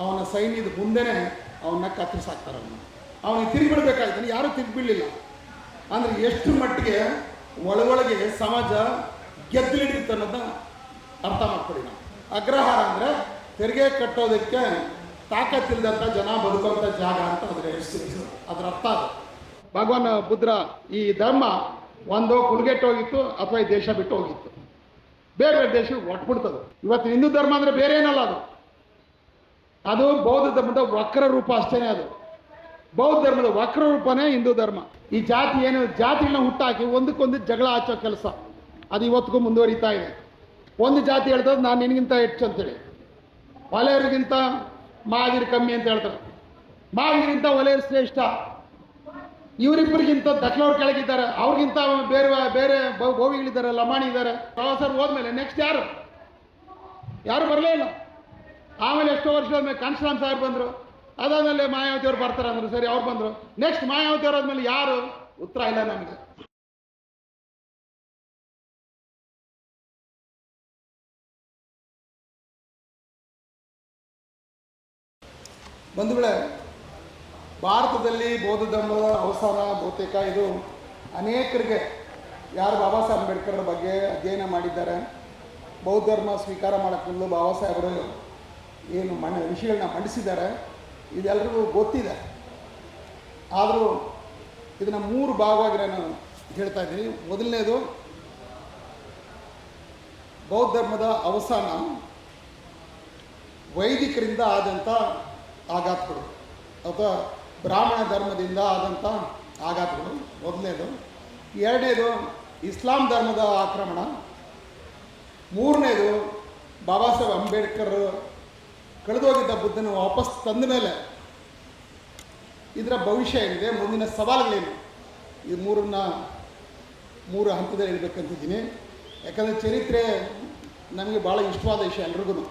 ಅವನ ಸೈನ್ಯದ ಮುಂದೆನೇ ಅವನ್ನ ಕತ್ತರಿಸಾಕ್ತಾರೆ. ಅವನಿಗೆ ತಿರುಗಿಬಿಡ್ಬೇಕಾಯ್ತಾನೆ, ಯಾರೂ ತಿರುಗಿಬಿಡಲಿಲ್ಲ. ಅಂದರೆ ಎಷ್ಟು ಮಟ್ಟಿಗೆ ಒಳಗೊಳಗೆ ಸಮಾಜ ಗೆದ್ದಲಿಡಿತ್ತು ಅನ್ನೋದನ್ನ ಅರ್ಥ ಮಾಡ್ಕೊಡಿ. ನಾವು ಅಗ್ರಹಾರ ಅಂದರೆ ತೆರಿಗೆ ಕಟ್ಟೋದಕ್ಕೆ ತಾಕತ್ತಿಲ್ಲದಂಥ ಜನ ಬದುಕುವಂಥ ಜಾಗ ಅಂತ ಅದರ ಅರ್ಥ. ಅದು ಭಗವಾನ್ ಬುದ್ಧರ ಈ ಧರ್ಮ ಒಂದು ಕುಲ್ಗೆಟ್ಟು ಹೋಗಿತ್ತು ಅಥವಾ ಈ ದೇಶ ಬಿಟ್ಟು ಹೋಗಿತ್ತು, ಬೇರೆ ಬೇರೆ ದೇಶಕ್ಕೆ ಒಟ್ಬಿಡ್ತದೆ. ಇವತ್ತು ಹಿಂದೂ ಧರ್ಮ ಅಂದರೆ ಬೇರೆ ಏನಲ್ಲ, ಅದು ಬೌದ್ಧ ಧರ್ಮದ ವಕ್ರ ರೂಪ ಅಷ್ಟೇ. ಅದು ಬೌದ್ಧ ಧರ್ಮದ ವಕ್ರ ರೂಪನೇ ಹಿಂದೂ ಧರ್ಮ. ಈ ಜಾತಿ ಏನು ಜಾತಿಗಳನ್ನ ಹುಟ್ಟಾಕಿ ಒಂದಕ್ಕೊಂದು ಜಗಳ ಹಚ್ಚೋ ಕೆಲಸ ಅದು ಇವತ್ತಿಗೂ ಮುಂದುವರಿತಾ ಇದೆ. ಒಂದು ಜಾತಿ ಹೇಳ್ತದೆ ನಾನು ನಿನಗಿಂತ ಹೆಚ್ಚು ಅಂತೇಳಿ, ಒಲೆಯರಿಗಿಂತ ಮಾಗಿರು ಕಮ್ಮಿ ಅಂತ ಹೇಳ್ತಾರೆ, ಮಾಗಿರಿಗಿಂತ ಒಲೆಯರು ಶ್ರೇಷ್ಠ, ಇವರಿಬ್ಬರಿಗಿಂತ ದಕ್ಲವ್ರು ಕೆಳಗಿದ್ದಾರೆ, ಅವ್ರಿಗಿಂತ ಬೇರೆ ಬೇರೆ ಗೋವಿಗಳಿದ್ದಾರೆ, ಲಮಾಣಿ ಇದ್ದಾರೆ. ಪ್ರವಾಸರು ಹೋದ್ಮೇಲೆ ನೆಕ್ಸ್ಟ್ ಯಾರು ಬರಲೇ ಇಲ್ಲ. ಆಮೇಲೆ ಎಷ್ಟೋ ವರ್ಷದ ಮೇಲೆ ಕಾಂಶರಾಮ್ ಸಾಹೇಬ್ ಬಂದರು, ಅದಾದಮೇಲೆ ಮಾಯಾವತಿಯವ್ರು ಬರ್ತಾರೆ ಅಂದರು, ಸರಿ ಅವ್ರು ಬಂದರು. ನೆಕ್ಸ್ಟ್ ಮಾಯಾವತಿಯವ್ರು ಆದ್ಮೇಲೆ ಯಾರು ಉತ್ತರ ಇಲ್ಲ ನಮಗೆ. ಬಂಧುಗಳೇ, ಭಾರತದಲ್ಲಿ ಬೌದ್ಧ ಧರ್ಮದ ಅವಸಾನ ಬಹುತೇಕ ಇದು ಅನೇಕರಿಗೆ, ಯಾರು ಬಾಬಾ ಸಾಹೇಬ್ ಅಂಬೇಡ್ಕರ್ ಬಗ್ಗೆ ಅಧ್ಯಯನ ಮಾಡಿದ್ದಾರೆ, ಬೌದ್ಧ ಧರ್ಮ ಸ್ವೀಕಾರ ಮಾಡೋಕ್ಕೆ ಮೊದಲು ಬಾಬಾ ಸಾಹೇಬರು ಏನು ವಿಷಯಗಳನ್ನ ಮಂಡಿಸಿದ್ದಾರೆ ಇದೆಲ್ಲರಿಗೂ ಗೊತ್ತಿದೆ. ಆದರೂ ಇದನ್ನು 3 ಭಾಗವಾಗಿ ನಾನು ಹೇಳ್ತಾ ಇದ್ದೀನಿ. ಮೊದಲನೇದು ಬೌದ್ಧ ಧರ್ಮದ ಅವಸಾನ, ವೈದಿಕರಿಂದ ಆದಂಥ ಆಘಾತಗಳು ಅಥವಾ ಬ್ರಾಹ್ಮಣ ಧರ್ಮದಿಂದ ಆದಂಥ ಆಘಾತಗಳು ಮೊದಲನೇದು. ಎರಡನೇದು ಇಸ್ಲಾಂ ಧರ್ಮದ ಆಕ್ರಮಣ. ಮೂರನೇದು ಬಾಬಾ ಸಾಹೇಬ್ ಅಂಬೇಡ್ಕರ್ ಕಳೆದೋಗಿದ್ದ ಬುದ್ಧನ ವಾಪಸ್ ತಂದ ಮೇಲೆ ಇದರ ಭವಿಷ್ಯ ಏನಿದೆ, ಮುಂದಿನ ಸವಾಲುಗಳೇನು, ಈ ಮೂರು ಹಂತದಲ್ಲಿ ಹೇಳ್ಬೇಕಂತಿದ್ದೀನಿ. ಯಾಕಂದರೆ ಚರಿತ್ರೆ ನಮಗೆ ಭಾಳ ಇಷ್ಟವಾದ ವಿಷಯ ಎಲ್ರಿಗೂ.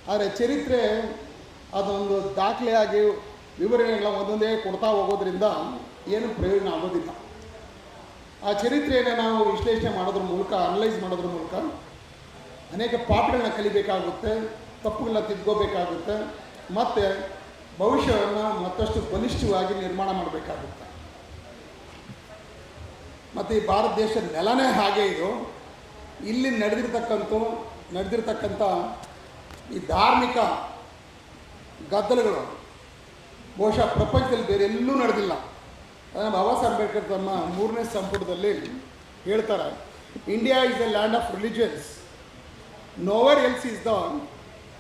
ಆದರೆ ಚರಿತ್ರೆ ಅದೊಂದು ದಾಖಲೆಯಾಗಿ ವಿವರಣೆಗಳ ಒಂದೊಂದೇ ಕೊಡ್ತಾ ಹೋಗೋದ್ರಿಂದ ಏನು ಪ್ರಯೋಜನ ಆಗೋದಿಲ್ಲ. ಆ ಚರಿತ್ರೆಯನ್ನು ನಾವು ವಿಶ್ಲೇಷಣೆ ಮಾಡೋದ್ರ ಮೂಲಕ, ಅನಲೈಸ್ ಮಾಡೋದ್ರ ಮೂಲಕ ಅನೇಕ ಪಾಠಗಳನ್ನ ಕಲಿಬೇಕಾಗುತ್ತೆ, ತಪ್ಪುಗಳನ್ನ ತಿದ್ಕೋಬೇಕಾಗುತ್ತೆ, ಮತ್ತು ಭವಿಷ್ಯವನ್ನು ಮತ್ತಷ್ಟು ಬಲಿಷ್ಠವಾಗಿ ನಿರ್ಮಾಣ ಮಾಡಬೇಕಾಗುತ್ತೆ. ಮತ್ತು ಈ ಭಾರತ ದೇಶದ ನೆಲನೇ ಹಾಗೆ ಇದು. ಇಲ್ಲಿ ನಡೆದಿರ್ತಕ್ಕಂಥ ಈ ಧಾರ್ಮಿಕ ಗದ್ದಲಗಳು ಬಹುಶಃ ಪ್ರಪಂಚದಲ್ಲಿ ಬೇರೆ ಎಲ್ಲೂ ನಡೆದಿಲ್ಲ. ಅದನ್ನು ಬಾಬಾ ಸಾಹೇಬ್ ಅಂಬೇಡ್ಕರ್ ತಮ್ಮ 3ನೇ ಸಂಪುಟದಲ್ಲಿ ಹೇಳ್ತಾರೆ, India is A land of religions, nowhere else is the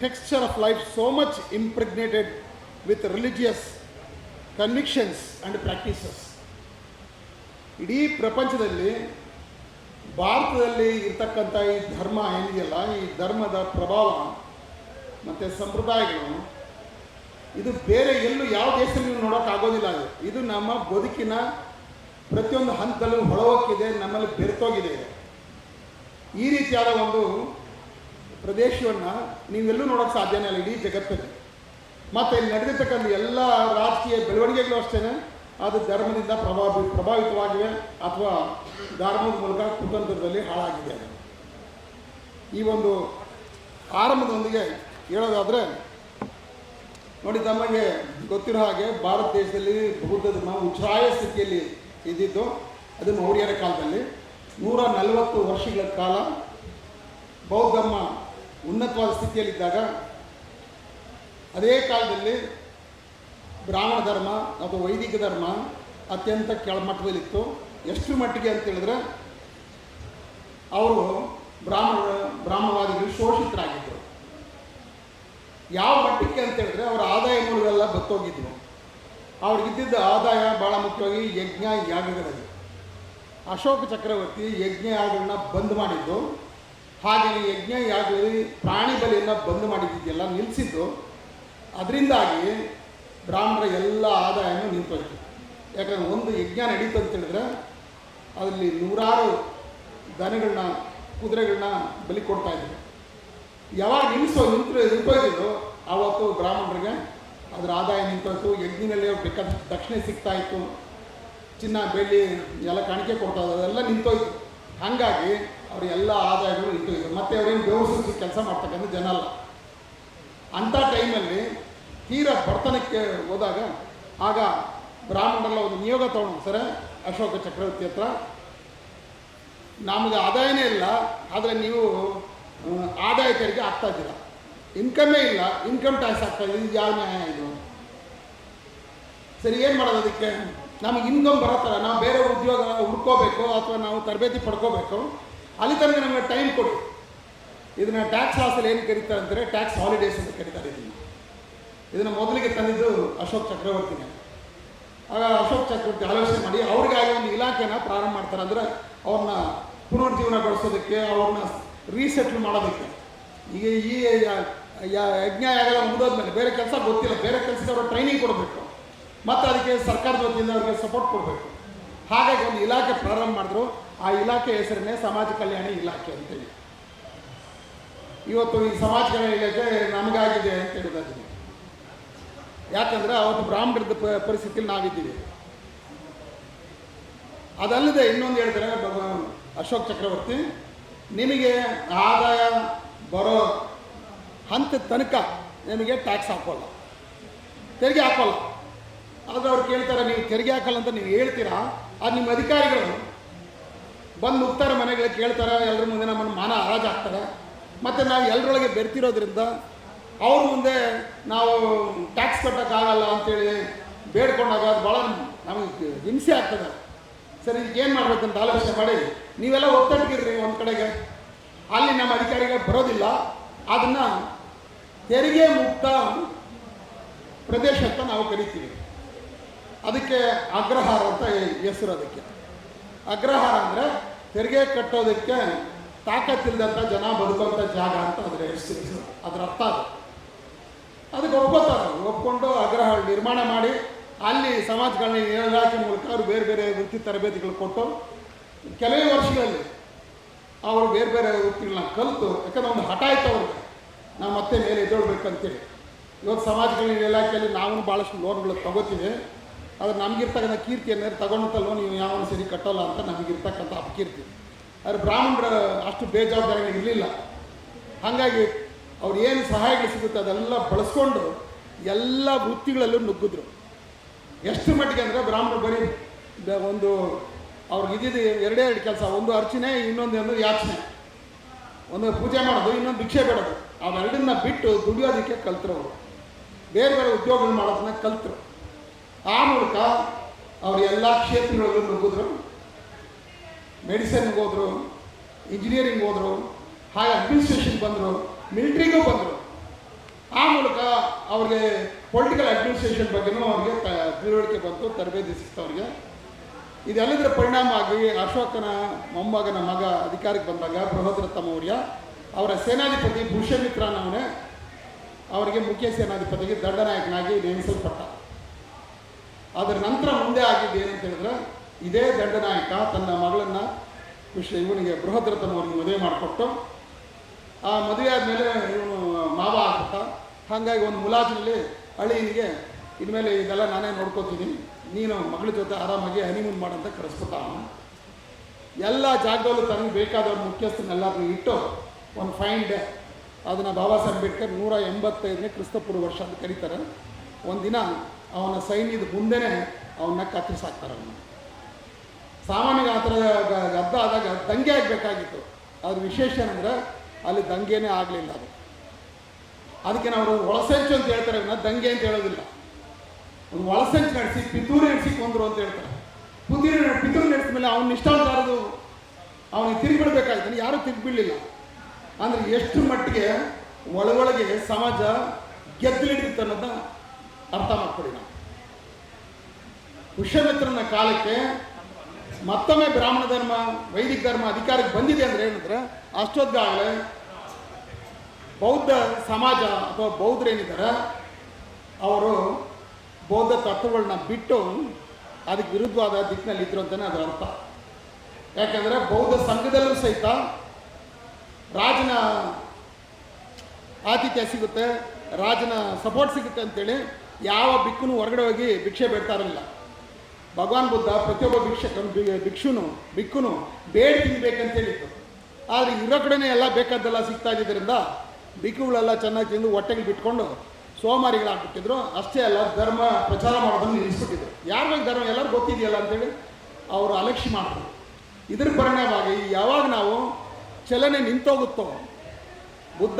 texture of life so much impregnated with religious convictions and practices. ಇಡೀ ಪ್ರಪಂಚದಲ್ಲಿ ಭಾರತದಲ್ಲಿ ಇರ್ತಕ್ಕಂಥ ಈ ಧರ್ಮ ಏನಿದೆಯಲ್ಲ, ಈ ಧರ್ಮದ ಪ್ರಭಾವ ಮತ್ತು ಸಂಪ್ರದಾಯಗಳು ಇದು ಬೇರೆ ಎಲ್ಲೂ ಯಾವ ದೇಶದಲ್ಲಿ ನೋಡೋಕ್ಕಾಗೋದಿಲ್ಲ. ಇದು ನಮ್ಮ ಬದುಕಿನ ಪ್ರತಿಯೊಂದು ಹಂತದಲ್ಲೂ ಹೊಳಹೊಕ್ಕಿದೆ, ನಮ್ಮಲ್ಲಿ ಬೆರೆತೋಗಿದೆ. ಈ ರೀತಿಯಾದ ಒಂದು ಪ್ರದೇಶವನ್ನು ನೀವೆಲ್ಲೂ ನೋಡೋಕ್ಕೆ ಸಾಧ್ಯನೇ ಇಲ್ಲ ಇಡೀ ಜಗತ್ತಲ್ಲಿ. ಮತ್ತು ಇಲ್ಲಿ ನಡೆದಿರ್ತಕ್ಕಂಥ ಎಲ್ಲ ರಾಜಕೀಯ ಬೆಳವಣಿಗೆಗಳು ಅಷ್ಟೇ ಅದು ಧರ್ಮದಿಂದ ಪ್ರಭಾವಿತವಾಗಿವೆ ಅಥವಾ ಧರ್ಮದ ಮೂಲಕ ಕುತಂತ್ರದಲ್ಲಿ ಹಾಳಾಗಿದೆ. ಅದು ಈ ಒಂದು ಆರಂಭದೊಂದಿಗೆ ಹೇಳೋದಾದರೆ ನೋಡಿ, ತಮಗೆ ಗೊತ್ತಿರೋ ಹಾಗೆ ಭಾರತ ದೇಶದಲ್ಲಿ ಬೌದ್ಧ ಧರ್ಮ ಉಚ್ಛ್ರಾಯ ಸ್ಥಿತಿಯಲ್ಲಿ ಇದ್ದಿದ್ದು ಅದು ಮೌರ್ಯರ ಕಾಲದಲ್ಲಿ. 140 ವರ್ಷಗಳ ಕಾಲ ಬೌದ್ಧ ಧರ್ಮ ಉನ್ನತವಾದ ಸ್ಥಿತಿಯಲ್ಲಿದ್ದಾಗ, ಅದೇ ಕಾಲದಲ್ಲಿ ಬ್ರಾಹ್ಮಣ ಧರ್ಮ ಅಥವಾ ವೈದಿಕ ಧರ್ಮ ಅತ್ಯಂತ ಕೆಳಮಟ್ಟದಲ್ಲಿತ್ತು. ಎಷ್ಟು ಮಟ್ಟಿಗೆ ಅಂತೇಳಿದ್ರೆ ಅವರು ಬ್ರಾಹ್ಮಣವಾದಿಗಳು ಶೋಷಿತರಾಗಿದ್ದರು. ಯಾವ ಮಟ್ಟಕ್ಕೆ ಅಂತೇಳಿದ್ರೆ ಅವರ ಆದಾಯ ಮೂಲಗಳೆಲ್ಲ ಬತ್ತೋಗಿದ್ವು. ಅವ್ರಿಗಿದ್ದಿದ್ದ ಆದಾಯ ಭಾಳ ಮುಖ್ಯವಾಗಿ ಯಜ್ಞ ಯಾಗಗಳಲ್ಲಿ. ಅಶೋಕ ಚಕ್ರವರ್ತಿ ಯಜ್ಞ ಯಾಗಗಳನ್ನ ಬಂದ್ ಮಾಡಿದ್ದು, ಹಾಗೆಯೇ ಯಜ್ಞ ಯಾಗದಲ್ಲಿ ಪ್ರಾಣಿ ಬಲಿಯನ್ನು ಬಂದ್ ಮಾಡಿದ್ದಿದೆಯಲ್ಲ ನಿಲ್ಲಿಸಿದ್ದು. ಅದರಿಂದಾಗಿ ಬ್ರಾಹ್ಮಣರ ಎಲ್ಲ ಆದಾಯನೂ ನಿಂತೋಯ್ತು. ಯಾಕಂದರೆ ಒಂದು ಯಜ್ಞ ನಡೀತು ಅಂತೇಳಿದ್ರೆ ಅದರಲ್ಲಿ 100 ದನಗಳನ್ನ ಕುದುರೆಗಳನ್ನ ಬಲಿ ಕೊಡ್ತಾಯಿದ್ರು. ಯಾವಾಗ ನಿಂತೋಯ್ತಿದ್ರು ಆವತ್ತು ಬ್ರಾಹ್ಮಣರಿಗೆ ಅದರ ಆದಾಯ ನಿಂತೋಯ್ತು. ಯಜ್ಞದಲ್ಲಿ ಬೇಕಾದ ದಕ್ಷಿಣೆ ಸಿಗ್ತಾಯಿತ್ತು, ಚಿನ್ನ ಬೆಳ್ಳಿ ಎಲ್ಲ ಕಾಣಿಕೆ ಕೊಡ್ತಾಯಿದ್ರು, ಅದೆಲ್ಲ ನಿಂತೋಯ್ತು. ಹಾಗಾಗಿ ಅವ್ರ ಎಲ್ಲ ಆದಾಯಗಳು ನಿಂತೋಯ್ತು. ಮತ್ತು ಅವ್ರೇನು ಬೆವರಿಸಿ ಕೆಲಸ ಮಾಡ್ತಕ್ಕಂಥ ಜನ ಅಲ್ಲ. ಅಂಥ ಟೈಮಲ್ಲಿ ತೀರಾ ಬಡತನಕ್ಕೆ ಹೋದಾಗ ಆಗ ಬ್ರಾಹ್ಮಣರೆಲ್ಲ ಒಂದು ನಿಯೋಗ ತೊಗೊಂಡು ಸರ್ ಅಶೋಕ ಚಕ್ರವರ್ತಿ ಹತ್ರ ನಮಗೆ ಆದಾಯನೇ ಇಲ್ಲ, ಆದರೆ ನೀವು ಆದಾಯ ತೆರಿಗೆ ಆಗ್ತಾ ಇದ್ದೀರಾ, ಇನ್ಕಮ್ಮೇ ಇಲ್ಲ, ಇನ್ಕಮ್ ಟ್ಯಾಕ್ಸ್ ಆಗ್ತಾ ಇದೆ, ಇದು ಯಾವ ನ್ಯಾಯ ಇದು? ಸರಿ, ಏನು ಮಾಡೋದು ಅದಕ್ಕೆ? ನಮಗೆ ಇನ್ಕಮ್ ಬರೋ ಥರ ನಾವು ಬೇರೆ ಉದ್ಯೋಗ ಹುಡ್ಕೋಬೇಕು ಅಥವಾ ನಾವು ತರಬೇತಿ ಪಡ್ಕೋಬೇಕು, ಅಲ್ಲಿ ತನಕ ನಮಗೆ ಟೈಮ್ ಕೊಡಿ. ಇದನ್ನು ಟ್ಯಾಕ್ಸ್ ಲಾಸಲ್ಲಿ ಏನು ಕರೀತಾರೆ ಅಂದರೆ ಟ್ಯಾಕ್ಸ್ ಹಾಲಿಡೇಸ್ ಅಂತ ಕರೀತಾರೆ. ಇದನ್ನು ಮೊದಲಿಗೆ ತಂದಿದ್ದು ಅಶೋಕ್ ಚಕ್ರವರ್ತಿನೇ. ಆಗ ಅಶೋಕ್ ಚಕ್ರವರ್ತಿ ಆಲೋಚನೆ ಮಾಡಿ ಅವ್ರಿಗಾಗಿ ಒಂದು ಇಲಾಖೆನ ಪ್ರಾರಂಭ ಮಾಡ್ತಾರೆ. ಅಂದರೆ ಅವ್ರನ್ನ ಪುನರ್ಜೀವನಗೊಳಿಸೋದಕ್ಕೆ, ಅವ್ರನ್ನ ರೀಸೆಟ್ಲ್ ಮಾಡೋದಕ್ಕೆ. ಈಗ ಈ ಯಜ್ಞ ಯಾಗೆಲ್ಲ ಮುಗಿದೋದ್ಮೇಲೆ ಬೇರೆ ಕೆಲಸ ಗೊತ್ತಿಲ್ಲ, ಬೇರೆ ಕೆಲಸಕ್ಕೆ ಅವರು ಟ್ರೈನಿಂಗ್ ಕೊಡಬೇಕು, ಮತ್ತು ಅದಕ್ಕೆ ಸರ್ಕಾರದ ವತಿಯಿಂದ ಅವ್ರಿಗೆ ಸಪೋರ್ಟ್ ಕೊಡಬೇಕು. ಹಾಗಾಗಿ ಒಂದು ಇಲಾಖೆ ಪ್ರಾರಂಭ ಮಾಡಿದ್ರು. ಆ ಇಲಾಖೆ ಹೆಸರನ್ನೇ ಸಮಾಜ ಕಲ್ಯಾಣ ಇಲಾಖೆ ಅಂತೇಳಿ. ಇವತ್ತು ಈ ಸಮಾಜ ಕಲ್ಯಾಣ ಇಲಾಖೆ ನಮಗಾಗಿದೆ ಅಂತ ಹೇಳ್ತಾ ಇದ್ದೀನಿ. ಯಾಕಂದರೆ ಅವತ್ತು ಬ್ರಾಹ್ಮಣರದ ಪರಿಸ್ಥಿತಿಯಲ್ಲಿ ನಾವಿದ್ದೀವಿ. ಅದಲ್ಲದೆ ಇನ್ನೊಂದು ಹೇಳ್ತಾರೆ ಅಶೋಕ್ ಚಕ್ರವರ್ತಿ, ನಿಮಗೆ ಆದಾಯ ಬರೋ ಹಂತದ ತನಕ ನಿಮಗೆ ಟ್ಯಾಕ್ಸ್ ಹಾಕೋಲ್ಲ, ತೆರಿಗೆ ಹಾಕೋಲ್ಲ. ಆದರೆ ಅವ್ರು ಕೇಳ್ತಾರೆ, ನೀವು ತೆರಿಗೆ ಹಾಕಲ್ಲ ಅಂತ ನೀವು ಹೇಳ್ತೀರಾ, ಅದು ನಿಮ್ಮ ಅಧಿಕಾರಿಗಳು ಬಂದು ನುಗ್ತಾರೆ, ಮನೆಗಳಿಗೆ ಕೇಳ್ತಾರೆ, ಎಲ್ಲರ ಮುಂದೆ ನಮ್ಮನ್ನು ಮಾನ ಹರಾಜು ಹಾಕ್ತಾರೆ. ಮತ್ತು ನಾವು ಎಲ್ಲರೊಳಗೆ ಬೆರ್ತಿರೋದ್ರಿಂದ ಅವ್ರ ಮುಂದೆ ನಾವು ಟ್ಯಾಕ್ಸ್ ಕಟ್ಟೋಕ್ಕಾಗಲ್ಲ ಅಂತೇಳಿ ಬೇಡ್ಕೊಂಡಾಗ ಅದು ಭಾಳ ನಮಗೆ ಹಿಂಸೆ ಆಗ್ತದೆ. ಸರಿ, ಏನು ಮಾಡಬೇಕಂತ ಆಲೋಚನೆ ಮಾಡಿ ನೀವೆಲ್ಲ ಒತ್ತಟ್ಟಿಗಿರ್ರಿ ಒಂದು ಕಡೆಗೆ. ಅಲ್ಲಿ ನಮ್ಮ ಅಧಿಕಾರಿಗಳು ಬರೋದಿಲ್ಲ, ಅದನ್ನು ತೆರಿಗೆ ಮುಕ್ತ ಪ್ರದೇಶ ಅಂತ ನಾವು ಕರಿತೀವಿ. ಅದಕ್ಕೆ ಅಗ್ರಹಾರ ಅಂತ ಹೆಸರು. ಅದಕ್ಕೆ ಅಗ್ರಹಾರ ಅಂದರೆ ತೆರಿಗೆ ಕಟ್ಟೋದಕ್ಕೆ ತಾಕತ್ತಿಲ್ಲದಂಥ ಜನ ಬದುಕುವಂಥ ಜಾಗ ಅಂತ ಅದರ ಹೆಸರು, ಅದರ ಅರ್ಥ ಅದು. ಅದಕ್ಕೆ ಒಪ್ಕೋತಾರೆ. ಒಪ್ಕೊಂಡು ಅಗ್ರಹಾರ ನಿರ್ಮಾಣ ಮಾಡಿ ಅಲ್ಲಿ ಸಮಾಜಗಳನ್ನ ಇಲಾಖೆ ಮೂಲಕ ಅವರು ಬೇರೆ ಬೇರೆ ವೃತ್ತಿ ತರಬೇತಿಗಳು ಕೊಟ್ಟು ಕೆಲವೇ ವರ್ಷಗಳಲ್ಲಿ ಅವರು ಬೇರೆ ಬೇರೆ ವೃತ್ತಿಗಳನ್ನ ಕಲಿತು, ಯಾಕಂದರೆ ಒಂದು ಹಠ ಆಯ್ತು ಅವ್ರಿಗೆ, ನಾವು ಮತ್ತೆ ಮೇಲೆ ಎದ್ದೇಳ್ಬೇಕಂತೇಳಿ. ಇವತ್ತು ಸಮಾಜಗಳ ಇಲಾಖೆಯಲ್ಲಿ ನಾವು ಭಾಳಷ್ಟು ಲೋನ್ಗಳು ತಗೋತೀವಿ. ಆದರೆ ನಮಗಿರ್ತಕ್ಕಂಥ ಕೀರ್ತಿ ಏನಾದ್ರು ತಗೊಂಡಂಥ ಲೋನ್ ನೀವು ಯಾವ ಸರಿ ಕಟ್ಟೋಲ್ಲ ಅಂತ ನಮಗಿರ್ತಕ್ಕಂಥ ಅಪಕೀರ್ತಿ. ಆದರೆ ಬ್ರಾಹ್ಮಣರ ಅಷ್ಟು ಬೇಜವಾಬ್ದಾರಿಗಳು ಇರಲಿಲ್ಲ. ಹಾಗಾಗಿ ಅವ್ರು ಏನು ಸಹಾಯಗಳು ಸಿಗುತ್ತೆ ಅದೆಲ್ಲ ಬಳಸ್ಕೊಂಡು ಎಲ್ಲ ವೃತ್ತಿಗಳಲ್ಲೂ ನುಗ್ಗಿದ್ರು. ಎಷ್ಟು ಮಟ್ಟಿಗೆ ಅಂದರೆ ಬ್ರಾಹ್ಮಣರು ಬರೀ ಒಂದು ಅವ್ರಿಗೆ ಇದ್ದಿದ್ದು ಎರಡೇ ಕೆಲಸ, ಒಂದು ಅರ್ಚನೆ, ಇನ್ನೊಂದು ಅಂದರೆ ಯಾಚನೆ. ಒಂದು ಪೂಜೆ ಮಾಡೋದು, ಇನ್ನೊಂದು ಭಿಕ್ಷೆ ಬೇಡೋದು. ಅವೆರಡನ್ನ ಬಿಟ್ಟು ದುಡಿಯೋದಕ್ಕೆ ಕಲ್ತರು. ಅವರು ಬೇರೆ ಬೇರೆ ಉದ್ಯೋಗಗಳು ಮಾಡೋದನ್ನ ಕಲ್ತರು. ಆ ಮೂಲಕ ಅವರು ಎಲ್ಲ ಕ್ಷೇತ್ರಗಳಲ್ಲೂ ನುಗ್ಗಿದ್ರು. ಮೆಡಿಸಿನ್ಗೆ ಹೋದರು, ಇಂಜಿನಿಯರಿಂಗ್ ಹೋದರು, ಹಾಗೆ ಅಡ್ಮಿನಿಸ್ಟ್ರೇಷನ್ ಬಂದರು, ಮಿಲಿಟ್ರಿಗೂ ಬಂದರು. ಆ ಮೂಲಕ ಅವ್ರಿಗೆ ಪೊಲಿಟಿಕಲ್ ಅಡ್ಮಿನಿಸ್ಟ್ರೇಷನ್ ಬಗ್ಗೆನೂ ಅವ್ರಿಗೆ ತಿಳುವಳಿಕೆ ಬಂತು, ತರಬೇತಿ ಸಿಕ್ತು ಅವ್ರಿಗೆ. ಇದೆಲ್ಲದರ ಪರಿಣಾಮ ಆಗಿ ಅಶೋಕನ ಮೊಮ್ಮಗನ ಮಗ ಅಧಿಕಾರಕ್ಕೆ ಬಂದಾಗ ಬೃಹದ್ರಥ ಮೌರ್ಯ ಅವರ ಸೇನಾಧಿಪತಿ ಪುಷ್ಯಮಿತ್ರನವನೇ ಅವರಿಗೆ ಮುಖ್ಯ ಸೇನಾಧಿಪತಿಗೆ ದಂಡನಾಯಕನಾಗಿ ನೇಮಿಸಲ್ಪಟ್ಟ. ಅದರ ನಂತರ ಮುಂದೆ ಆಗಿದ್ದು ಏನಂತ ಹೇಳಿದ್ರೆ, ಇದೇ ದಂಡನಾಯಕ ತನ್ನ ಮಗಳನ್ನು ಇವನಿಗೆ ಬೃಹದ್ರಥ ಮೌರ್ಯನಿಗೆ ಮದುವೆ ಮಾಡಿಕೊಟ್ಟು, ಆ ಮದುವೆ ಆದಮೇಲೆ ಇವನು ಮಾವ ಆಗ್ಬಿಟ್ಟ. ಹಾಗಾಗಿ ಒಂದು ಮುಲಾಜಿನಲ್ಲಿ ಅಳಿಯನಿಗೆ ಇನ್ಮೇಲೆ ಇದೆಲ್ಲ ನಾನೇ ನೋಡ್ಕೋತೀನಿ, ನೀನು ಮಗಳ ಜೊತೆ ಆರಾಮಾಗಿ ಹನಿಮೂನ್ ಮಾಡಂತ ಕಳಿಸ್ಬಿಟ್ಟ. ಎಲ್ಲ ಜಾಗದಲ್ಲೂ ತನಗೆ ಬೇಕಾದವ್ರ ಮುಖ್ಯಸ್ಥನೆಲ್ಲರನ್ನೂ ಇಟ್ಟು ಒಂದು ಫೈನ್ ಡೇ, ಅದನ್ನು ಬಾಬಾ ಸಾಹೇಬ್ ಅಂಬೇಡ್ಕರ್ 185ನೇ ಕ್ರಿಸ್ತಪೂರ್ವ ವರ್ಷ ಅಂತ ಕರೀತಾರೆ. ಒಂದಿನ ಅವನ ಸೈನ್ಯದ ಮುಂದೆನೇ ಅವನ್ನ ಕತ್ತರಿಸಾಕ್ತಾರೆ. ಅವನು ಸಾಮಾನ್ಯವಾಗಿ ಆ ಥರ ಗದ್ದ ಆದಾಗ ದಂಗೆ ಆಗಬೇಕಾಗಿತ್ತು. ಅದು ವಿಶೇಷ ಏನಂದರೆ ಅಲ್ಲಿ ದಂಗೆನೇ ಆಗಲಿಲ್ಲ. ಅದಕ್ಕೆ ನಾವು ಒಳಸಂಚು ಅಂತ ಹೇಳ್ತಾರೆ, ದಂಗೆ ಅಂತ ಹೇಳೋದಿಲ್ಲ. ಒಂದು ಒಳಸಂಚು ನಡೆಸಿ ಪಿತೂರಿ ನಡೆಸಿ ಕೊಂದರು ಅಂತ ಹೇಳ್ತಾರೆ. ಪಿತೂರಿ ನಡೆಸಿದ ಮೇಲೆ ಅವನ ಇಷ್ಟಾಚಾರದು ಅವನಿಗೆ ತಿರುಗಿಬಿಡ್ಬೇಕಾಗಿದ್ದಾನೆ, ಯಾರೂ ತಿರುಗಿಬಿಡಲಿಲ್ಲ. ಅಂದರೆ ಎಷ್ಟು ಮಟ್ಟಿಗೆ ಒಳಗೊಳಗೆ ಸಮಾಜ ಗೆದ್ದಲಿಡಿತ್ತು ಅನ್ನೋದನ್ನ ಅರ್ಥ ಮಾಡ್ಕೊಡಿ. ನಾವು ಪುಷ್ಯಮಿತ್ರನ ಕಾಲಕ್ಕೆ ಮತ್ತೊಮ್ಮೆ ಬ್ರಾಹ್ಮಣ ಧರ್ಮ, ವೈದಿಕ ಧರ್ಮ ಅಧಿಕಾರಕ್ಕೆ ಬಂದಿದೆ ಅಂದರೆ ಏನಂದರೆ, ಅಷ್ಟೊತ್ತಿಗಾಗಲೇ ಬೌದ್ಧ ಸಮಾಜ ಅಥವಾ ಬೌದ್ಧರೇನಿದ್ದಾರೆ ಅವರು ಬೌದ್ಧ ತತ್ವಗಳನ್ನ ಬಿಟ್ಟು ಅದಕ್ಕೆ ವಿರುದ್ಧವಾದ ದಿಕ್ಕಿನಲ್ಲಿ ಇದ್ರು ಅಂತಲೇ ಅದರ ಅರ್ಥ. ಯಾಕೆಂದರೆ ಬೌದ್ಧ ಸಂಘದಲ್ಲೂ ಸಹಿತ ರಾಜನ ಆತಿಥ್ಯ ಸಿಗುತ್ತೆ, ರಾಜನ ಸಪೋರ್ಟ್ ಸಿಗುತ್ತೆ ಅಂತೇಳಿ ಯಾವ ಬಿಕ್ಕುನು ಹೊರಗಡೆ ಹೋಗಿ ಭಿಕ್ಷೆ ಬೇಡ್ತಾ ಇರಲಿಲ್ಲ. ಭಗವಾನ್ ಬುದ್ಧ ಪ್ರತಿಯೊಬ್ಬ ಬಿಕ್ಕುನು ಬೇಡಿ ತಿನ್ನಬೇಕಂತೇಳಿತ್ತು. ಆದರೆ ಇರೋ ಕಡೆನೇ ಎಲ್ಲ ಬೇಕಾದ್ದೆಲ್ಲ ಸಿಗ್ತಾ ಇದ್ದಿದ್ದರಿಂದ ಬಿಕ್ಕುಗಳೆಲ್ಲ ಚೆನ್ನಾಗಿ ತಿಂದು ಹೊಟ್ಟೆಗೆ ಬಿಟ್ಕೊಂಡು ಸೋಮಾರಿಗಳಾಗ್ಬಿಟ್ಟಿದ್ರು. ಅಷ್ಟೇ ಅಲ್ಲ, ಧರ್ಮ ಪ್ರಚಾರ ಮಾಡೋದನ್ನು ನಿಲ್ಲಿಸ್ಬಿಟ್ಟಿದ್ರು. ಯಾರು ಧರ್ಮ ಎಲ್ಲರೂ ಗೊತ್ತಿದೆಯಲ್ಲ ಅಂತೇಳಿ ಅವರು ಅಲಕ್ಷ್ಯ ಮಾಡಿದ್ರು. ಇದ್ರ ಪರಿಣಾಮವಾಗಿ ಯಾವಾಗ ನಾವು ಚಲನೆ ನಿಂತೋಗುತ್ತೋ, ಬುದ್ಧ